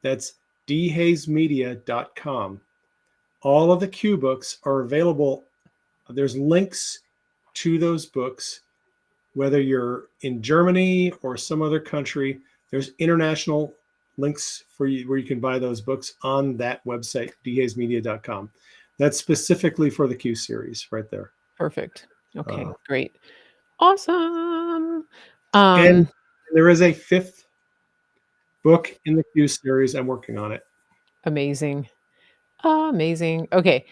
that's dhayesmedia.com, all of the Q books are available. There's links to those books, whether you're in Germany or some other country. There's international links for you where you can buy those books on that website, dhayesmedia.com. That's specifically for the Q series right there. Perfect. Okay, great. Awesome. And there is a 5th book in the Q series. I'm working on it. Amazing. Okay.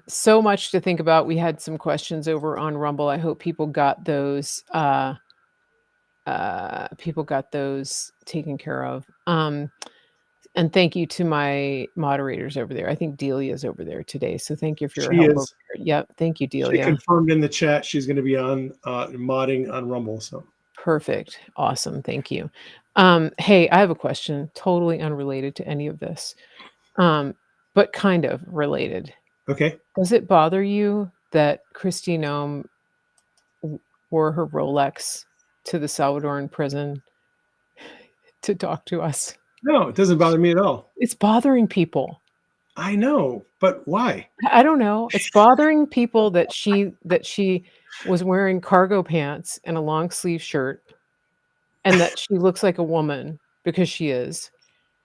So much to think about. We had some questions over on Rumble. I hope people got those taken care of. And thank you to my moderators over there. I think Delia's over there today. So thank you for your help. Over there. Yep. Thank you, Delia. She confirmed in the chat she's going to be on modding on Rumble. So Perfect. Awesome. Thank you. Hey, I have a question, totally unrelated to any of this, um, but kind of related. Okay. Does it bother you that Kristi Noem wore her Rolex to the Salvadoran prison to talk to us? No, it doesn't bother me at all. It's bothering people. I know, but why? I don't know. It's bothering people that she was wearing cargo pants and a long sleeve shirt and that she looks like a woman because she is.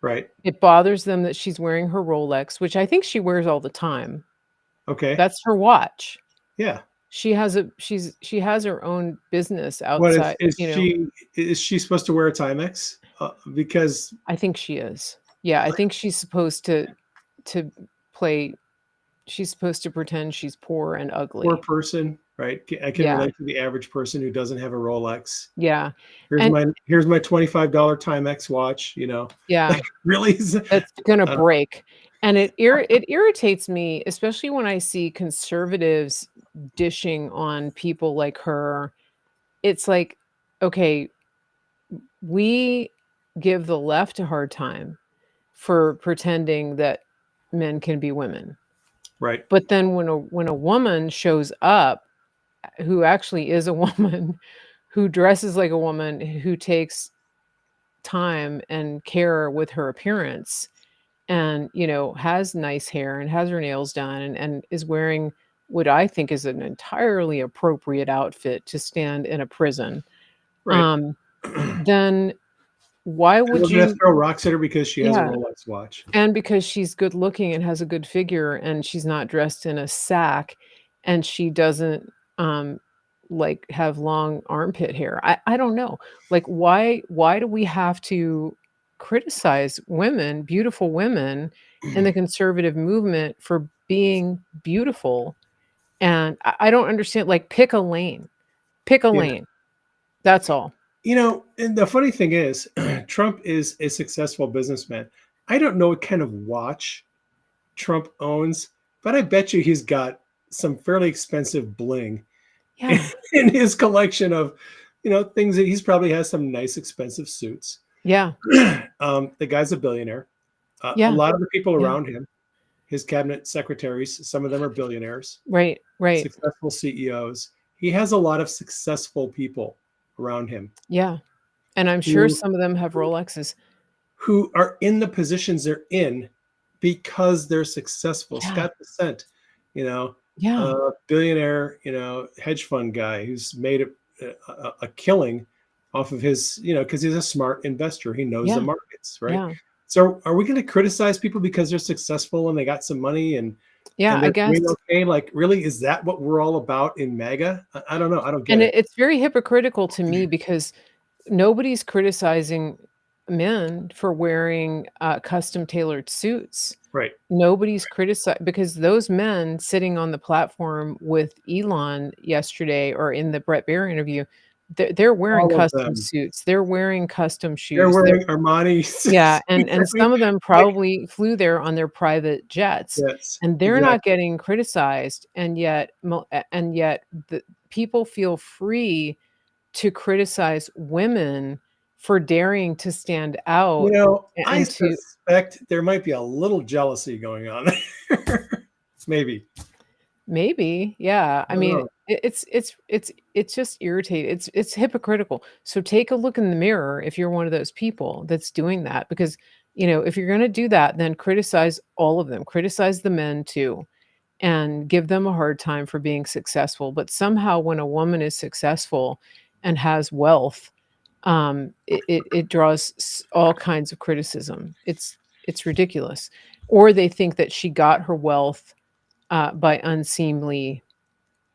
Right. It bothers them that she's wearing her Rolex, which I think she wears all the time. Okay. That's her watch. Yeah. She has her own business What outside, is she supposed to wear a Timex? Because I think she is. Yeah, I think she's supposed to play she's supposed to pretend she's poor and ugly. poor person, right? I can Yeah. relate to the average person who doesn't have a Rolex. Yeah. Here's And my $25 Timex watch. yeah, Really? that's gonna Uh, break. And it irritates me, especially when I see conservatives dishing on people like her. It's like, okay, we give the left a hard time for pretending that men can be women. right. But then when a woman shows up who actually is a woman, who dresses like a woman, who takes time and care with her appearance and, has nice hair and has her nails done and is wearing what I think is an entirely appropriate outfit to stand in a prison, Right. then why We're would gonna you? throw rocks at her because she has a Yeah. Rolex watch. And because she's good looking and has a good figure and she's not dressed in a sack and she doesn't like have long armpit hair. I don't know. Like why do we have to criticize women, beautiful women in the conservative movement for being beautiful? And I don't understand, like pick a lane. Pick a Yeah. lane. That's all. And the funny thing is, Trump is a successful businessman. I don't know what kind of watch Trump owns, but I bet you he's got some fairly expensive bling Yeah. in his collection of, things that he's probably has some nice expensive suits. Yeah. The guy's a billionaire. Yeah. A lot of the people Yeah. around him, his cabinet secretaries, some of them are billionaires, Right. successful CEOs. He has a lot of successful people around him Yeah. And I'm sure who, some of them have Rolexes. who are in the positions they're in because they're successful. Yeah. Scott Bessent, Yeah. billionaire, hedge fund guy who's made a killing off of his, because he's a smart investor. He knows the Yeah. markets, right? Yeah. So are we going to criticize people because they're successful and they got some money and Yeah, I they're guess. doing okay? Like, really, is that what we're all about in MAGA? I don't know. I don't get And it. it's very hypocritical to me because nobody's criticizing men for wearing custom tailored suits. Right. Nobody's criticized because those men sitting on the platform with Elon yesterday or in the Brett Baer interview, they're wearing All of custom them. suits. They're wearing custom shoes. They're wearing Armani. Yeah, and some of them Like, probably flew there on their private jets, yes, and they're exactly. not getting criticized, and yet the people feel free to criticize women for daring to stand out I and to suspect there might be a little jealousy going on there. Maybe. maybe, yeah. I don't mean, know. it's just irritating. It's hypocritical. So take a look in the mirror if you're one of those people that's doing that, because if you're going to do that, then criticize all of them. Criticize the men too, and give them a hard time for being successful. But somehow, when a woman is successful and has wealth, it draws all kinds of criticism. It's ridiculous. Or they think that she got her wealth by unseemly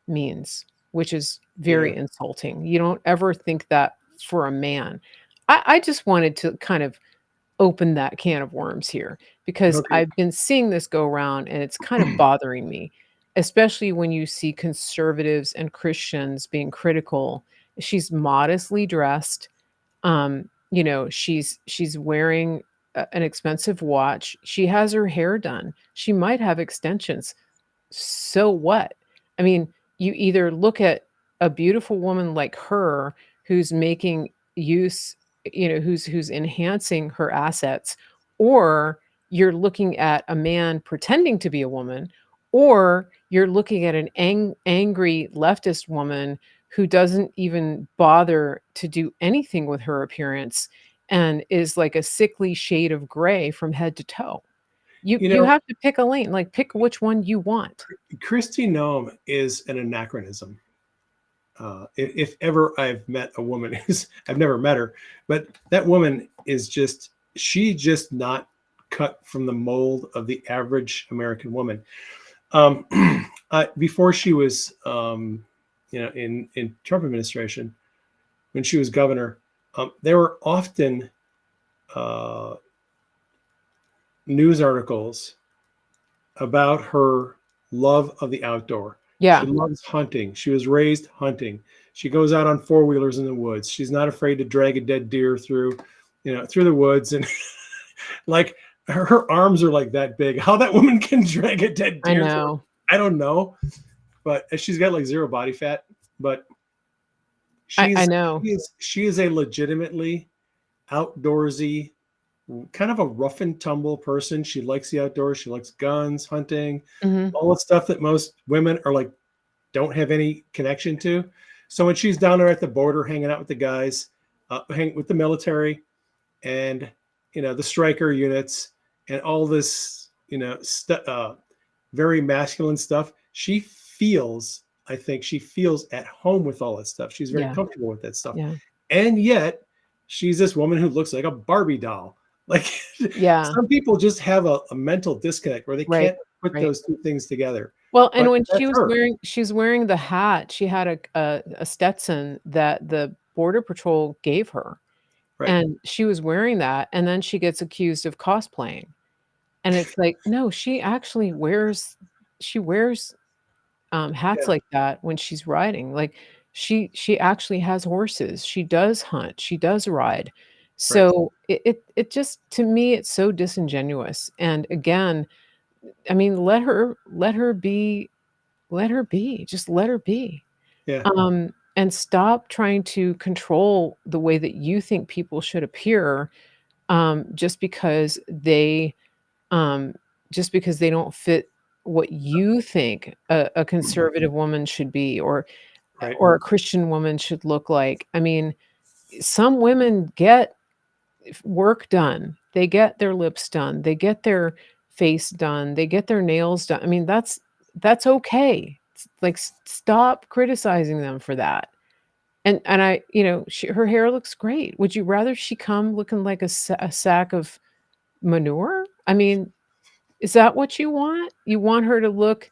means, which is very insulting. You don't ever think that for a man. I just wanted to kind of open that can of worms here because Okay. I've been seeing this go around and it's kind of bothering me, especially when you see conservatives and Christians being critical. She's modestly dressed. She's wearing an expensive watch. She has her hair done. She might have extensions. So what? I mean, you either look at a beautiful woman like her who's making use, who's enhancing her assets, or you're looking at a man pretending to be a woman, or you're looking at an angry leftist woman who doesn't even bother to do anything with her appearance and is like a sickly shade of gray from head to toe. You have to pick a lane, like pick which one you want. Kristi Noem is an anachronism. If ever I've met a woman I've never met her, but that woman is she's just not cut from the mold of the average American woman. Before she was, in Trump administration, when she was governor, there were often news articles about her love of the outdoor. Yeah. She loves hunting. She was raised hunting. She goes out on four-wheelers in the woods. She's not afraid to drag a dead deer through the woods. And like her arms are like that big. How that woman can drag a dead deer I know. I don't know. But she's got like zero body fat. But I know. She is a legitimately outdoorsy, kind of a rough and tumble person. She likes the outdoors. She likes guns, hunting, all the stuff that most women are like, don't have any connection to. So when she's down there at the border, hanging out with the guys, hanging with the military and, the striker units and all this, very masculine stuff, I think she feels at home with all that stuff. She's very comfortable with that stuff. Yeah. And yet she's this woman who looks like a Barbie doll. Like, some people just have a mental disconnect where they can't put those two things together. Well, and when she's wearing the hat, she had a Stetson that the Border Patrol gave her. Right. And she was wearing that, and then she gets accused of cosplaying. And it's like, no, she actually wears hats like that when she's riding. Like she actually has horses. She does hunt. She does ride. So it just, to me, it's so disingenuous. And again, I mean, let her be, just let her be. Yeah. And stop trying to control the way that you think people should appear, just because they don't fit what you think a conservative woman should be, or a Christian woman should look like. I mean, some women get work done. They get their lips done. They get their face done. They get their nails done. I mean, that's okay. It's like, stop criticizing them for that. And I, her hair looks great. Would you rather she come looking like a sack of manure? I mean, is that what you want? You want her to look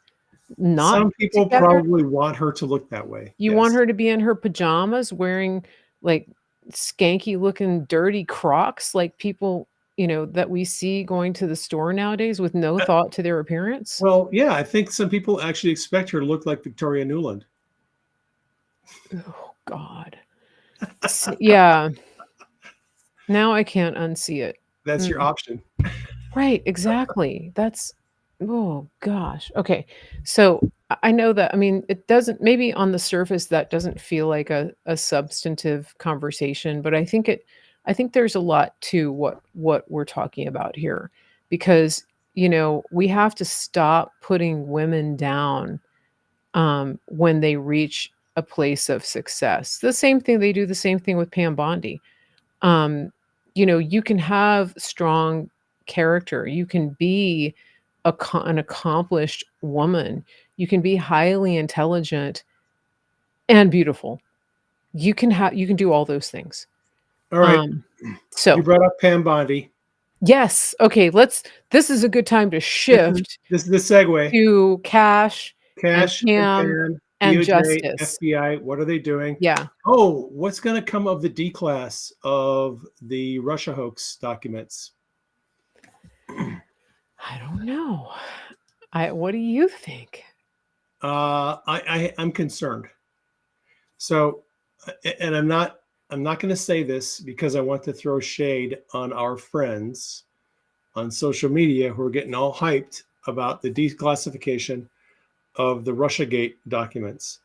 not Some people together? probably want her to look that way. You want her to be in her pajamas wearing like skanky looking dirty Crocs, like people, that we see going to the store nowadays with no thought to their appearance? Well, yeah, I think some people actually expect her to look like Victoria Nuland. Oh God. Yeah. Now I can't unsee it. That's your option. Right, exactly. Oh gosh. Okay. So I know that, I mean, it doesn't, maybe on the surface that doesn't feel like a substantive conversation, but I think there's a lot to what we're talking about here, because, we have to stop putting women down when they reach a place of success. The same thing with Pam Bondi. You can have strong character. You can be an accomplished woman. You can be highly intelligent and beautiful. You can do all those things. All right. So you brought up Pam Bondi. Yes. Okay. This is a good time to shift. This is the segue to Cash, and Pam, and DOJ, Justice. FBI. What are they doing? Yeah. Oh, what's going to come of the D-class of the Russia hoax documents? I don't know. What do you think? I'm concerned. So, and I'm not going to say this because I want to throw shade on our friends on social media who are getting all hyped about the declassification of the Russiagate documents.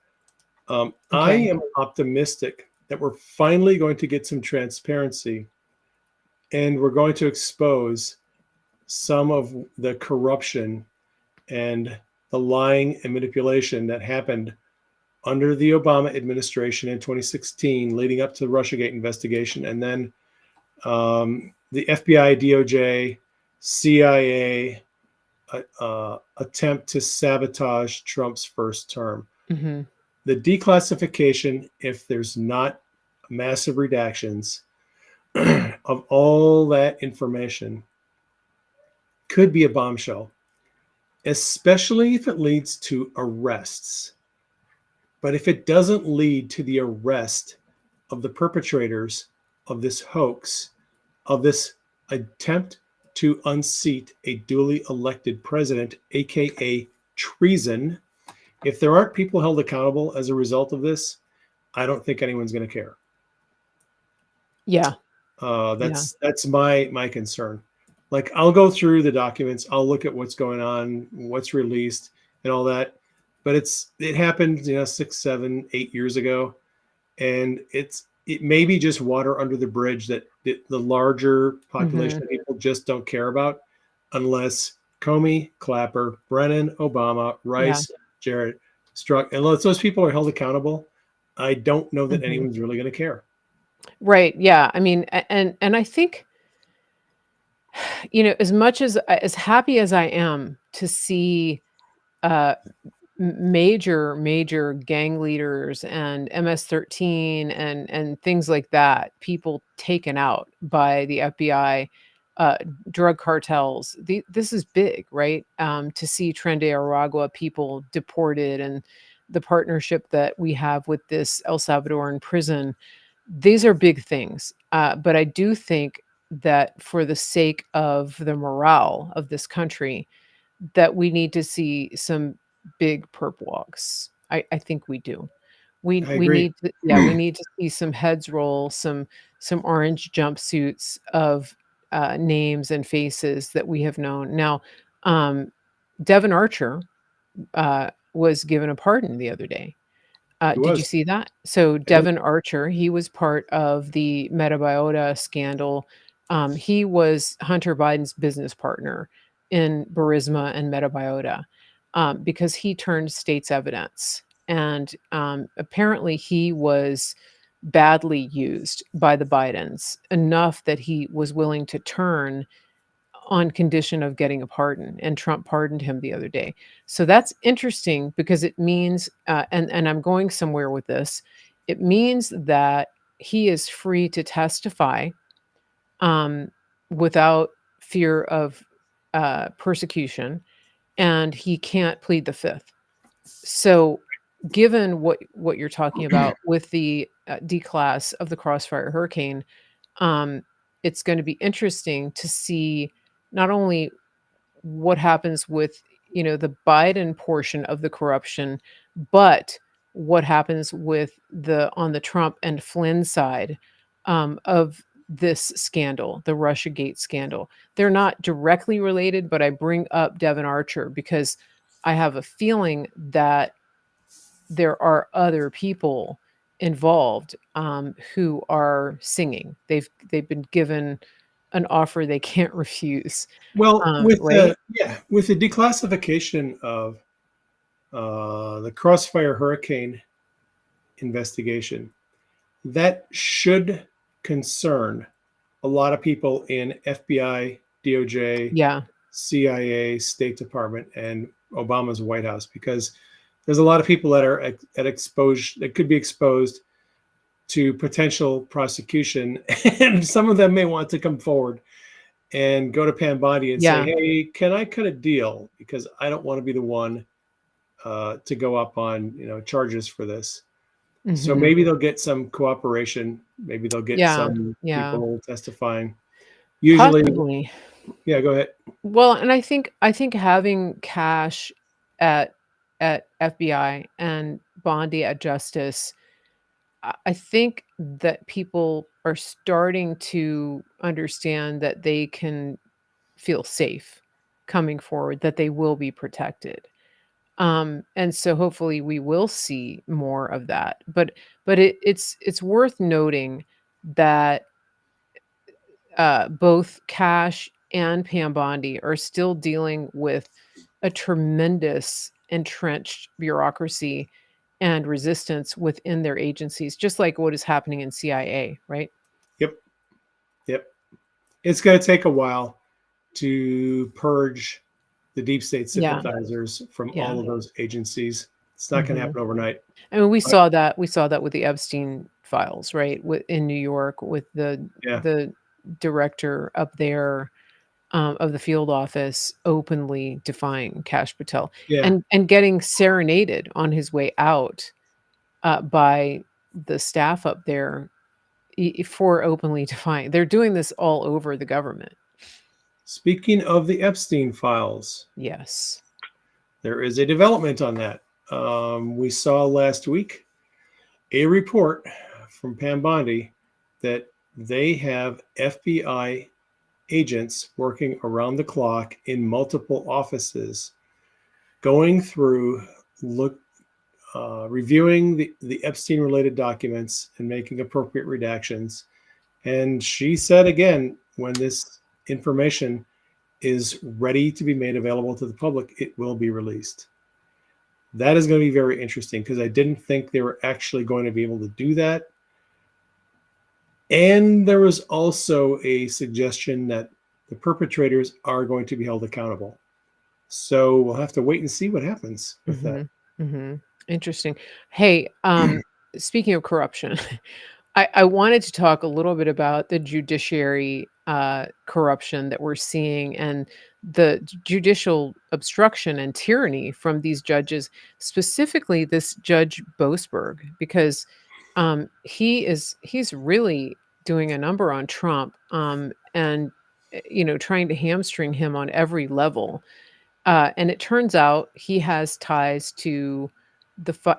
I am optimistic that we're finally going to get some transparency, and we're going to expose some of the corruption and the lying and manipulation that happened under the Obama administration in 2016, leading up to the Russiagate investigation, and then the FBI, DOJ, CIA attempt to sabotage Trump's first term. Mm-hmm. The declassification, if there's not massive redactions of all that information, could be a bombshell, especially if it leads to arrests. But if it doesn't lead to the arrest of the perpetrators of this hoax, of this attempt to unseat a duly elected president, aka treason, if there aren't people held accountable as a result of this, I don't think anyone's going to care. Yeah. That's my concern. Like, I'll go through the documents, I'll look at what's going on, what's released, and all that. But it happened, 6, 7, 8 years ago, and it may be just water under the bridge that the larger population of people just don't care about, unless Comey, Clapper, Brennan, Obama, Rice, Jared, Strzok, unless those people are held accountable. I don't know that anyone's really going to care. Right. Yeah. I mean, and I think, as much as happy as I am to see major gang leaders and MS-13 and things like that, people taken out by the FBI, drug cartels. This is big, right? To see Tren de Aragua people deported, and the partnership that we have with this El Salvadoran prison. These are big things. But I do think that for the sake of the morale of this country, that we need to see some big perp walks. I think we do. We agree. we need to see some heads roll, some orange jumpsuits of names and faces that we have known. Now, Devin Archer was given a pardon the other day. Did you see that? So Devin Archer, he was part of the Metabiota scandal. He was Hunter Biden's business partner in Burisma and Metabiota, because he turned state's evidence. And apparently he was badly used by the Bidens enough that he was willing to turn on condition of getting a pardon, and Trump pardoned him the other day. So that's interesting, because it means, and I'm going somewhere with this, it means that he is free to testify without fear of persecution, and he can't plead the fifth. So given what you're talking about with the declass of the Crossfire Hurricane, it's going to be interesting to see not only what happens with the Biden portion of the corruption, but what happens with on the Trump and Flynn side of this scandal, the Russiagate scandal. They're not directly related, but I bring up Devin Archer because I have a feeling that there are other people involved who are singing. They've been given an offer they can't refuse. Well, with right? with the declassification of the Crossfire Hurricane investigation, that should concern a lot of people in FBI, DOJ, CIA, State Department, and Obama's White House, because there's a lot of people that are that could be exposed to potential prosecution, and some of them may want to come forward and go to Pam Bondi and say, "Hey, can I cut a deal? Because I don't want to be the one to go up on charges for this." So maybe they'll get some cooperation. Maybe they'll get some people testifying. Usually, possibly. Yeah, go ahead. Well, and I think having cash at FBI and Bondi at Justice, I think that people are starting to understand that they can feel safe coming forward, that they will be protected. And so hopefully we will see more of that. But it's worth noting that both Cash and Pam Bondi are still dealing with a tremendous entrenched bureaucracy and resistance within their agencies, just like what is happening in CIA, right? Yep. Yep. It's going to take a while to purge the deep state Yeah. sympathizers from Yeah. all of those agencies. It's not going to Mhm. happen overnight. I mean, we But saw that with the Epstein files, right? In New York with yeah, the director up there of the field office openly defying Kash Patel yeah. and getting serenaded on his way out by the staff up there for openly defying. They're doing this all over the government. Speaking of the Epstein files, Yes. there is a development on that. We saw last week a report from Pam Bondi that they have FBI agents working around the clock in multiple offices, going through, reviewing the Epstein related documents and making appropriate redactions. And she said again, when this information is ready to be made available to the public, it will be released. That is going to be very interesting because I didn't think they were actually going to be able to do that. And there was also a suggestion that the perpetrators are going to be held accountable. So we'll have to wait and see what happens with that. Interesting. Hey, speaking of corruption, I wanted to talk a little bit about the judiciary corruption that we're seeing and the judicial obstruction and tyranny from these judges, specifically this Judge Boasberg, because he's really doing a number on Trump and trying to hamstring him on every level. And it turns out he has ties to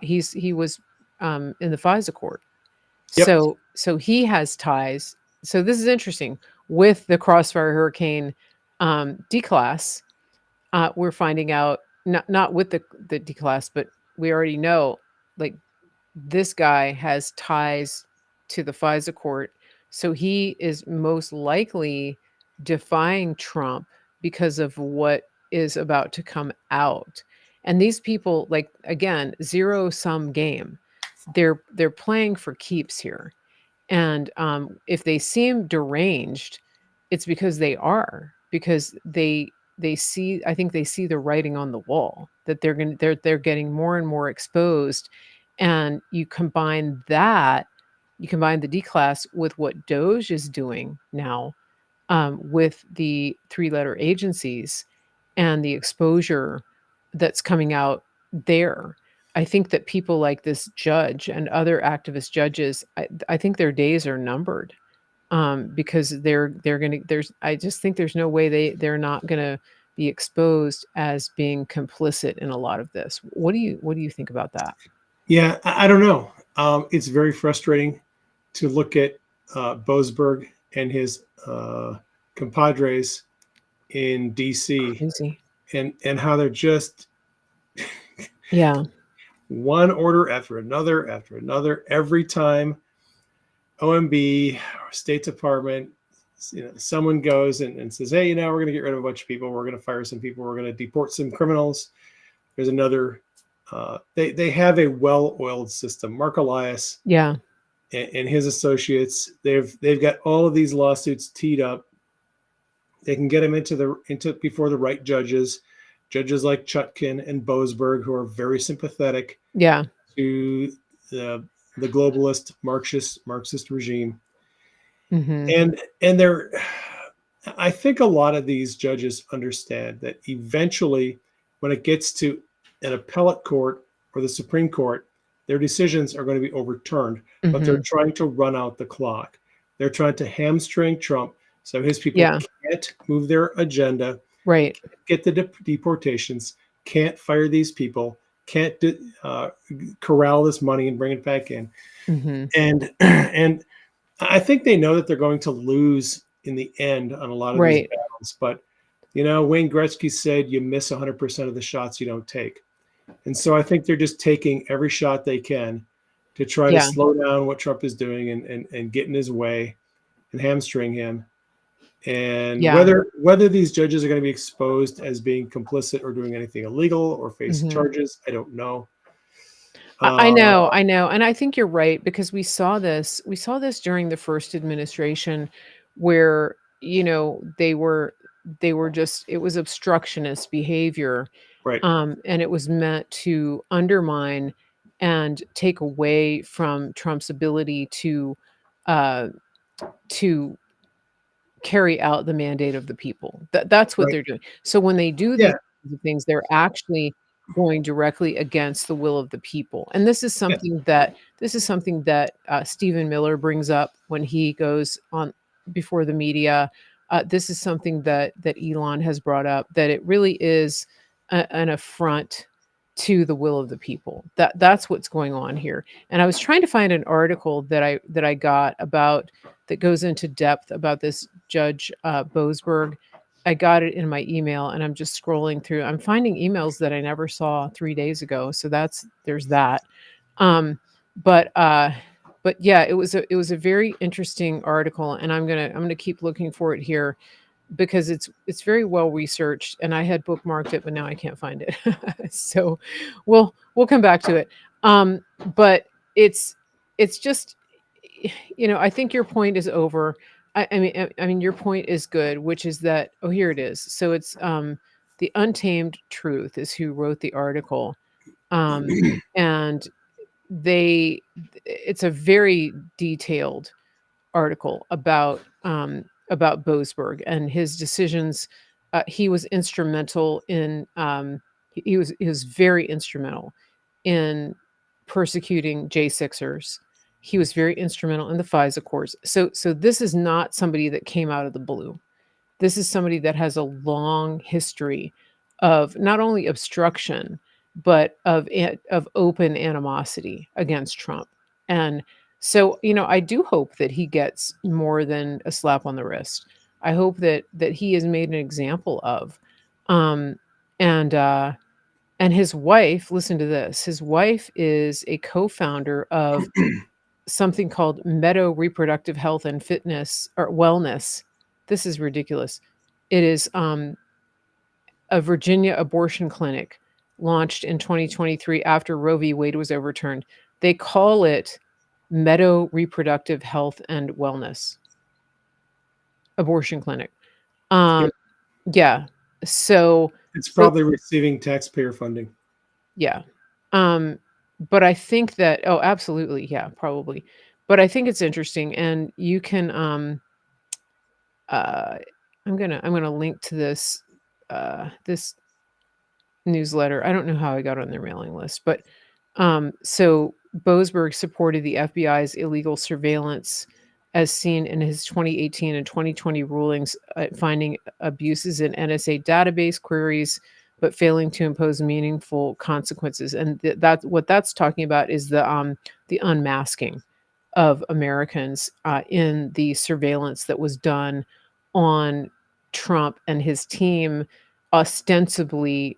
he was in the FISA court. Yep. So he has ties. So this is interesting. With the Crossfire Hurricane D-class, we're finding out not with the D-class, but we already know like this guy has ties to the FISA court. So he is most likely defying Trump because of what is about to come out. And these people, like again, zero-sum game. They're playing for keeps here. And if they seem deranged, it's because they are, because they see, I think they see the writing on the wall that they're getting more and more exposed. And you combine the D-class with what Doge is doing now with the three-letter agencies and the exposure that's coming out there. I think that people like this judge and other activist judges, I think their days are numbered because they're going to, I just think there's no way they're not going to be exposed as being complicit in a lot of this. What do you think about that? Yeah, I don't know. It's very frustrating to look at Boasberg and his compadres in DC Easy. and how they're just Yeah. one order after another every time OMB or State Department, someone goes and says, hey, we're going to get rid of a bunch of people, we're going to fire some people, we're going to deport some criminals. There's another they have a well-oiled system. Mark Elias, Yeah, and his associates, they've got all of these lawsuits teed up. They can get them into before the right judges like Chutkin and Boasberg, who are very sympathetic yeah, to the globalist Marxist regime. mm-hmm. And they're, I think a lot of these judges understand that eventually, when it gets to an appellate court or the Supreme Court, their decisions are going to be overturned, but they're trying to run out the clock. They're trying to hamstring Trump so his people can't move their agenda, Right, get the deportations, can't fire these people, can't corral this money and bring it back in. And I think they know that they're going to lose in the end on a lot of these battles. But Wayne Gretzky said, "You miss 100% of the shots you don't take." And so I think they're just taking every shot they can to try to Yeah. slow down what Trump is doing and get in his way and hamstring him. And Yeah. whether these judges are going to be exposed as being complicit or doing anything illegal or face Mhm. charges, I don't know. I Uh, know, I know, and I think you're right because we saw this during the first administration where, they were just it was obstructionist behavior, right, and it was meant to undermine and take away from Trump's ability uh, to carry out the mandate of the people. That's what right, they're doing. So when they do these yeah, kinds of things, they're actually going directly against the will of the people. And yeah, this is something that Stephen Miller brings up when he goes on before the media. This is something that Elon has brought up, that it really is an affront to the will of the people. That's what's going on here. And I was trying to find an article that I got about that goes into depth about this Judge Boasberg. I got it in my email, and I'm just scrolling through. I'm finding emails that I never saw 3 days ago, so there's that. Um, but yeah, it was a very interesting article, and I'm gonna keep looking for it here because it's very well researched, and I had bookmarked it, but now I can't find it. So we'll come back to it. But it's just I think your point is over. I mean, your point is good, which is that, oh, here it is. So it's The Untamed Truth is who wrote the article. And it's a very detailed article about Boasberg and his decisions. He was instrumental in he was very instrumental in persecuting J6ers. He was very instrumental in the FISA courts. So this is not somebody that came out of the blue. This is somebody that has a long history of not only obstruction, but of open animosity against Trump. And so, I do hope that he gets more than a slap on the wrist. I hope that he is made an example of. Um, and and his wife, listen to this. His wife is a co-founder of something called Meadow Reproductive Health and Fitness or Wellness. This is ridiculous. It is a Virginia abortion clinic launched in 2023 after Roe v. Wade was overturned. They call it Meadow Reproductive Health and Wellness Abortion Clinic. yeah. Um, yeah. So, It's so probably receiving taxpayer funding. yeah. But I think that, oh, absolutely. Yeah, probably. But I think it's interesting. And you can, uh, I'm gonna link to this newsletter. I don't know how I got on their mailing list, but so Boasberg supported the FBI's illegal surveillance as seen in his 2018 and 2020 rulings, finding abuses in NSA database queries, but failing to impose meaningful consequences. And that what that's talking about is the unmasking of Americans in the surveillance that was done on Trump and his team, ostensibly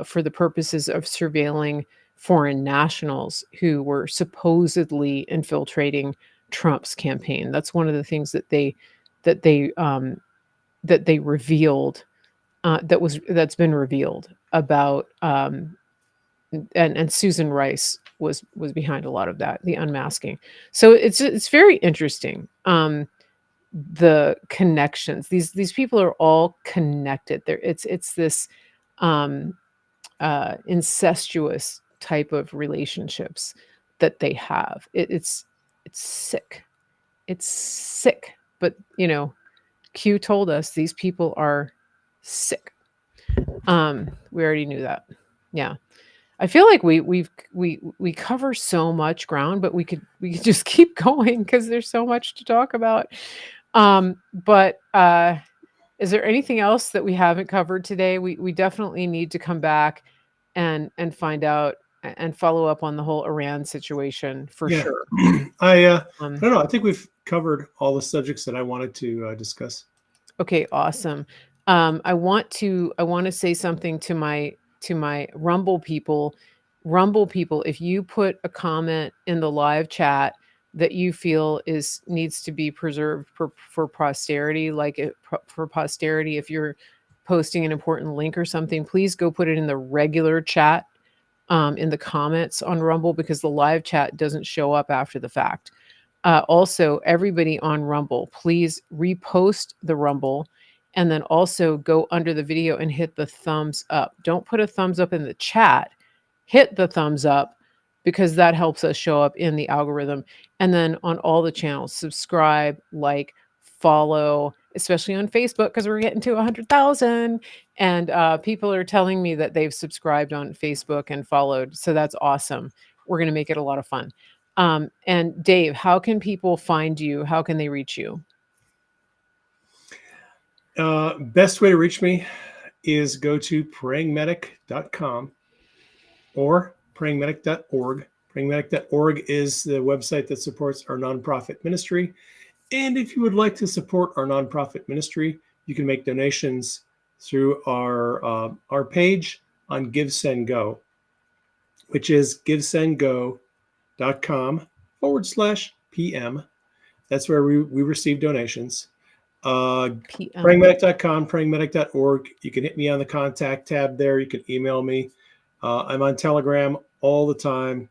for the purposes of surveilling foreign nationals who were supposedly infiltrating Trump's campaign. That's one of the things that they that they revealed that's been revealed about and Susan Rice was behind a lot of that, the unmasking. So it's very interesting. The connections. These people are all connected. It's this um, incestuous type of relationships that they have. It's sick. It's sick. But Q told us these people are sick. We already knew that. Yeah. I feel like we cover so much ground, but we could just keep going because there's so much to talk about. But is there anything else that we haven't covered today? We definitely need to come back and find out and follow up on the whole Iran situation for Yeah. sure. I Um, don't know. I think we've covered all the subjects that I wanted to discuss. okay, awesome. I want to say something to to my Rumble people. Rumble people, if you put a comment in the live chat that you feel needs to be preserved for posterity, for posterity, if you're posting an important link or something, please go put it in the regular chat, in the comments on Rumble, because the live chat doesn't show up after the fact. Also, everybody on Rumble, please repost the Rumble, and then also go under the video and hit the thumbs up. Don't put a thumbs up in the chat. Hit the thumbs up, because that helps us show up in the algorithm. And then on all the channels, subscribe, like, follow, especially on Facebook, because we're getting to 100,000. And people are telling me that they've subscribed on Facebook and followed. So that's awesome. We're going to make it a lot of fun. And Dave, how can people find you? How can they reach you? Best way to reach me is go to prayingmedic.com or prayingmedic.org. Prayingmedic.org is the website that supports our nonprofit ministry. And if you would like to support our nonprofit ministry, you can make donations through our page on GiveSendGo, which is givesendgo.com/PM. That's where we receive donations. Prayingmedic.com, prayingmedic.org. You can hit me on the contact tab there. You can email me. I'm on Telegram all the time.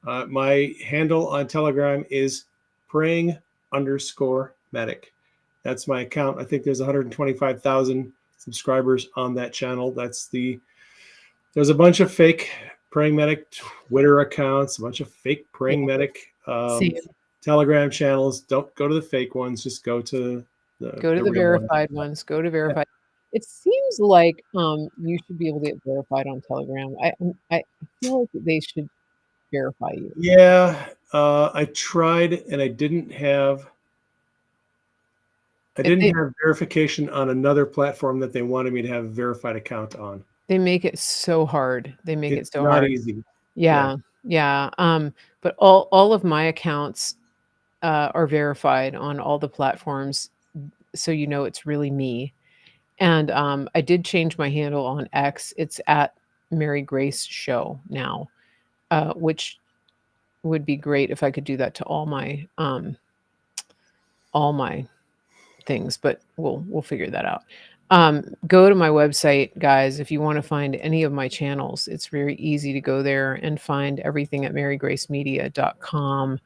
My handle on Telegram is praying_medic. That's my account. I think there's 125,000 subscribers on that channel. There's a bunch of fake Praying Medic Twitter accounts, a bunch of fake Praying Medic Telegram channels. Don't go to the fake ones. Just go to the verified ones. Go to verified. It seems like you should be able to get verified on Telegram. I feel like they should verify you. Yeah, I tried and I didn't have verification on another platform that they wanted me to have a verified account on. They make it so hard. It's not easy. Yeah. But all of my accounts are verified on all the platforms, so you know it's really me. And I did change my handle on X. It's at Mary Grace Show now, which would be great if I could do that to all my things, but we'll figure that out. Go to my website, guys, if you want to find any of my channels. It's very easy to go there and find everything at marygracemedia.com.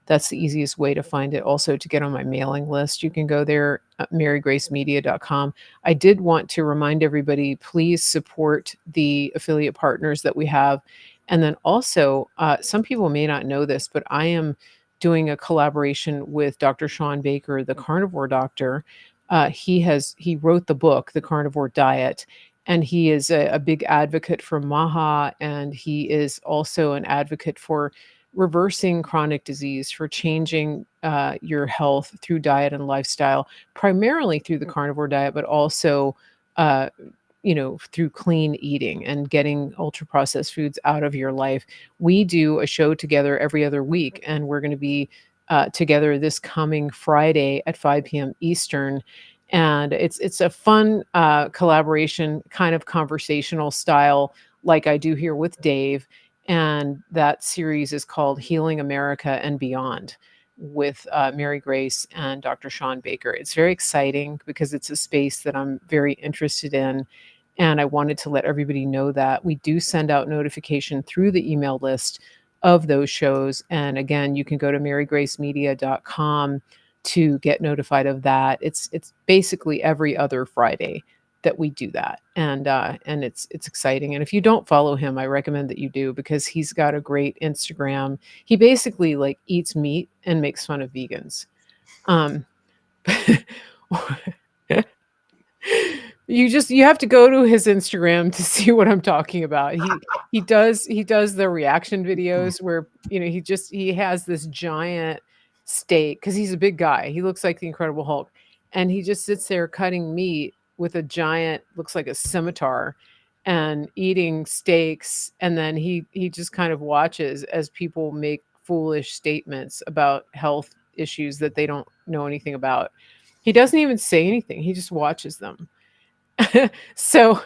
That's the easiest way to find it. Also, to get on my mailing list, you can go there at marygracemedia.com. I did want to remind everybody, please support the affiliate partners that we have. And then also, some people may not know this, but I am doing a collaboration with Dr. Sean Baker, the carnivore doctor. He wrote the book, The Carnivore Diet, and he is a big advocate for MAHA, and he is also an advocate for reversing chronic disease, for changing your health through diet and lifestyle, primarily through the carnivore diet, but also through clean eating and getting ultra processed foods out of your life. We do a show together every other week, and we're going to be together this coming Friday at 5 p.m. Eastern. And it's a fun collaboration, kind of conversational style, like I do here with Dave. And that series is called Healing America and Beyond, with Mary Grace and Dr. Sean Baker. It's very exciting because it's a space that I'm very interested in. And I wanted to let everybody know that we do send out notification through the email list of those shows. And again, you can go to marygracemedia.com to get notified of that. It's basically every other Friday that we do that. And it's exciting. And if you don't follow him, I recommend that you do, because he's got a great Instagram. He basically eats meat and makes fun of vegans. You have to go to his Instagram to see what I'm talking about. He does the reaction videos where he has this giant steak, because he's a big guy. He looks like the Incredible Hulk, and he just sits there cutting meat with a giant, looks like a scimitar, and eating steaks. And then he just kind of watches as people make foolish statements about health issues that they don't know anything about. He doesn't even say anything. He just watches them. So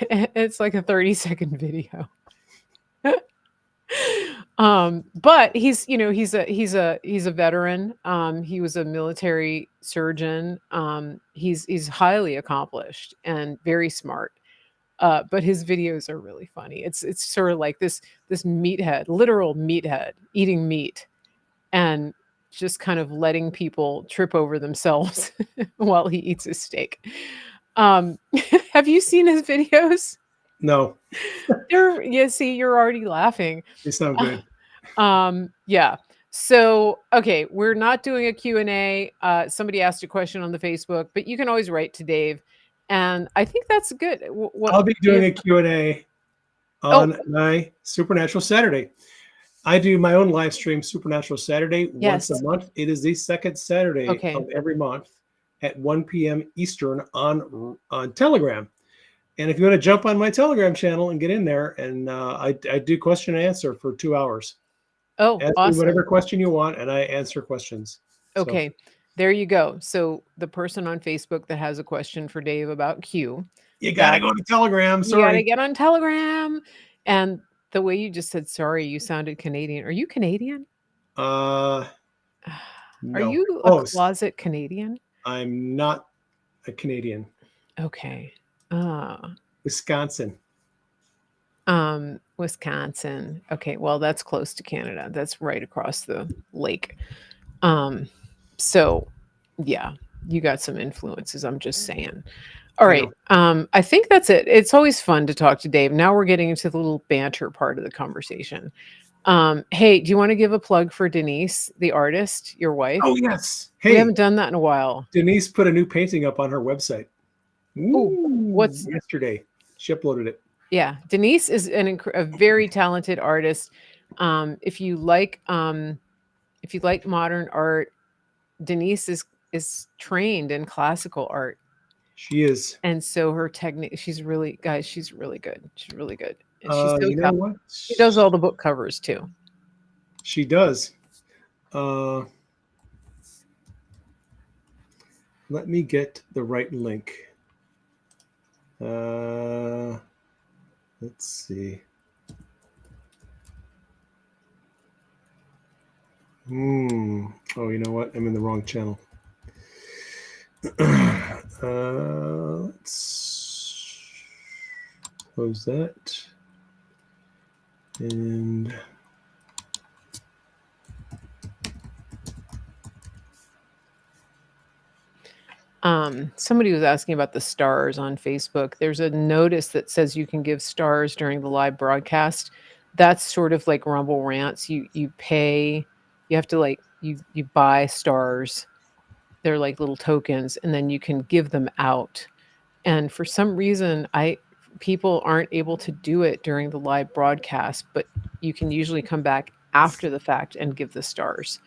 It's like a 30-second video. But he's, you know, he's a veteran. He was a military surgeon. He's highly accomplished and very smart. But his videos are really funny. It's sort of like this meathead, literal meathead, eating meat and just kind of letting people trip over themselves while he eats his steak. Um, have you seen his videos? No, Yeah, see, you're already laughing. they sound good. Yeah. So, okay, we're not doing a Q&A. Somebody asked a question on the Facebook, but you can always write to Dave. And I think that's good. I'll be doing a Q&A on my Supernatural Saturday. I do my own live stream, Supernatural Saturday, once Yes. a month. It is the second Saturday Okay. of every month at 1 p.m. Eastern on Telegram. And if you want to jump on my Telegram channel and get in there, and I do question and answer for 2 hours. Oh, Ask me awesome. whatever question you want, and I answer questions. So, Okay, there you go. So the person on Facebook that has a question for Dave about Q, you got to go to Telegram. you gotta Sorry. get on Telegram. And the way you just said sorry, you sounded Canadian. Are you Canadian? No. Are you a Close. closet Canadian? I'm not a Canadian. Okay. Wisconsin. Wisconsin. Okay, well, that's close to Canada. That's right across the lake. So yeah, you got some influences, I'm just saying. All right. I think that's it. It's always fun to talk to Dave. Now we're getting into the little banter part of the conversation. Hey, do you want to give a plug for Denise, the artist, your wife? Oh, yes. We Hey, haven't done that in a while. Denise put a new painting up on her website. What's yesterday? She uploaded it. Yeah, Denise is a very talented artist. If you like modern art, Denise is trained in classical art, She is. and so her technique. She's really good. She's really good. And she's so You know talented. what? She does all the book covers too. She does. Let me get the right link. Let's see. Oh, you know what? I'm in the wrong channel. Let's close that. And somebody was asking about the stars on Facebook. There's a notice that says you can give stars during the live broadcast. That's sort of like Rumble Rants. You pay, you have to like you buy stars. They're like little tokens, and then you can give them out. And for some reason, people aren't able to do it during the live broadcast, but you can usually come back after the fact and give the stars.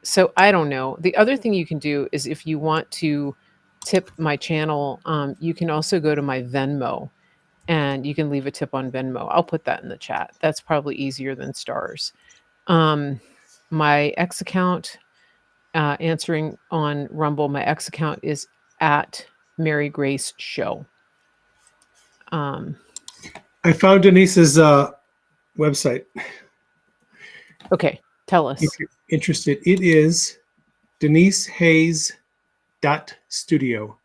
So I don't know. The other thing you can do is if you want to tip my channel, you can also go to my Venmo and you can leave a tip on Venmo. I'll put that in the chat. That's probably easier than stars. My X account, answering on Rumble, my X account is at Mary Grace Show. I found Denise's website. Okay, tell us. If you're interested, it is denisehayes.studio.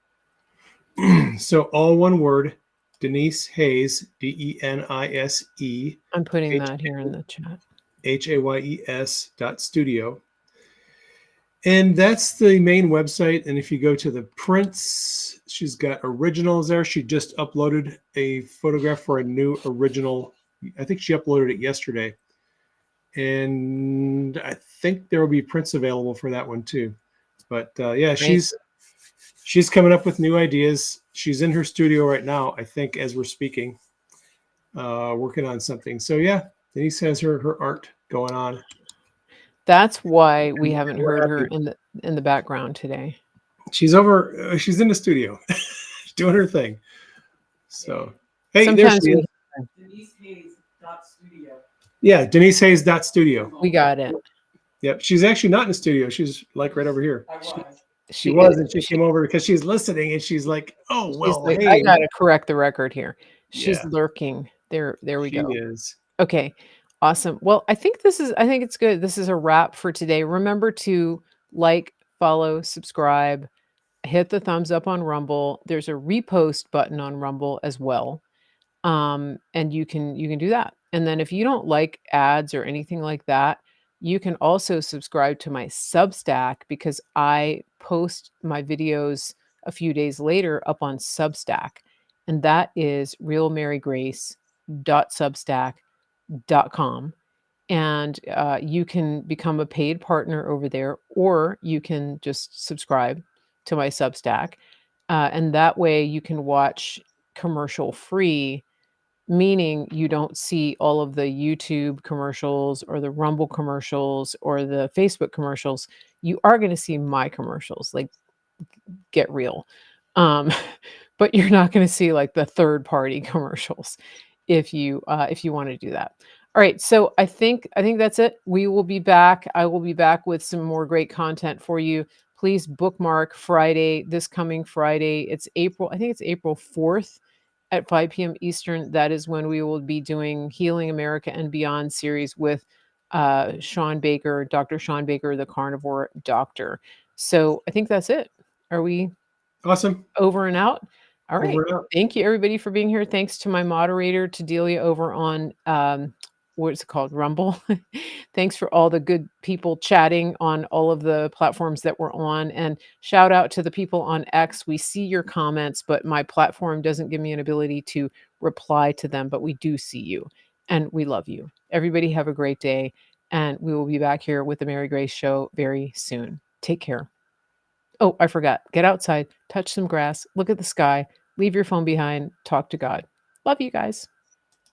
So all one word, Denise Hayes, DENISE. I'm putting that here in the chat. HAYES.studio. And that's the main website. And if you go to the prints, she's got originals there. She just uploaded a photograph for a new original. I think she uploaded it yesterday. And I think there will be prints available for that one too. But yeah, she's coming up with new ideas. She's in her studio right now, I think, as we're speaking, working on something. So yeah, Denise has her art going on. That's why we haven't heard her in the background today. She's over. She's in the studio, she's doing her thing. So hey, Sometimes there she is. DeniseHayes.studio. Yeah, DeniseHayes.studio. We got it. Yep, she's actually not in the studio. She's like right over here. I was. She was, and she came over because she's listening, and she's like, "Oh she's well, like, hey." I gotta correct the record here. She's Yeah, lurking. There we she go. is. Okay. Awesome. Well, I think it's good. This is a wrap for today. Remember to like, follow, subscribe, hit the thumbs up on Rumble. There's a repost button on Rumble as well. And you can do that. And then if you don't like ads or anything like that, you can also subscribe to my Substack because I post my videos a few days later up on Substack. And that is realmarygrace.substack.com. And you can become a paid partner over there, or you can just subscribe to my Substack. And that way you can watch commercial free, meaning you don't see all of the YouTube commercials or the Rumble commercials or the Facebook commercials. You are going to see my commercials, like, get real. Um, but you're not going to see like the third party commercials if you want to do that. All right, so I think that's it. We will be back. I will be back with some more great content for you. Please bookmark Friday, this coming Friday. It's April, I think it's April 4th at 5 p.m. Eastern. That is when we will be doing Healing America and Beyond series with Sean Baker, Dr. Sean Baker, the carnivore doctor. So I think that's it. Are we Awesome. over and out? All right. Over and out. Thank you, everybody, for being here. Thanks to my moderator, to Delia, over on what's it called? Rumble. Thanks for all the good people chatting on all of the platforms that we're on. And shout out to the people on X. We see your comments, but my platform doesn't give me an ability to reply to them, but we do see you and we love you. Everybody have a great day. And we will be back here with the Mary Grace Show very soon. Take care. Oh, I forgot. Get outside, touch some grass, look at the sky, leave your phone behind, talk to God. Love you guys.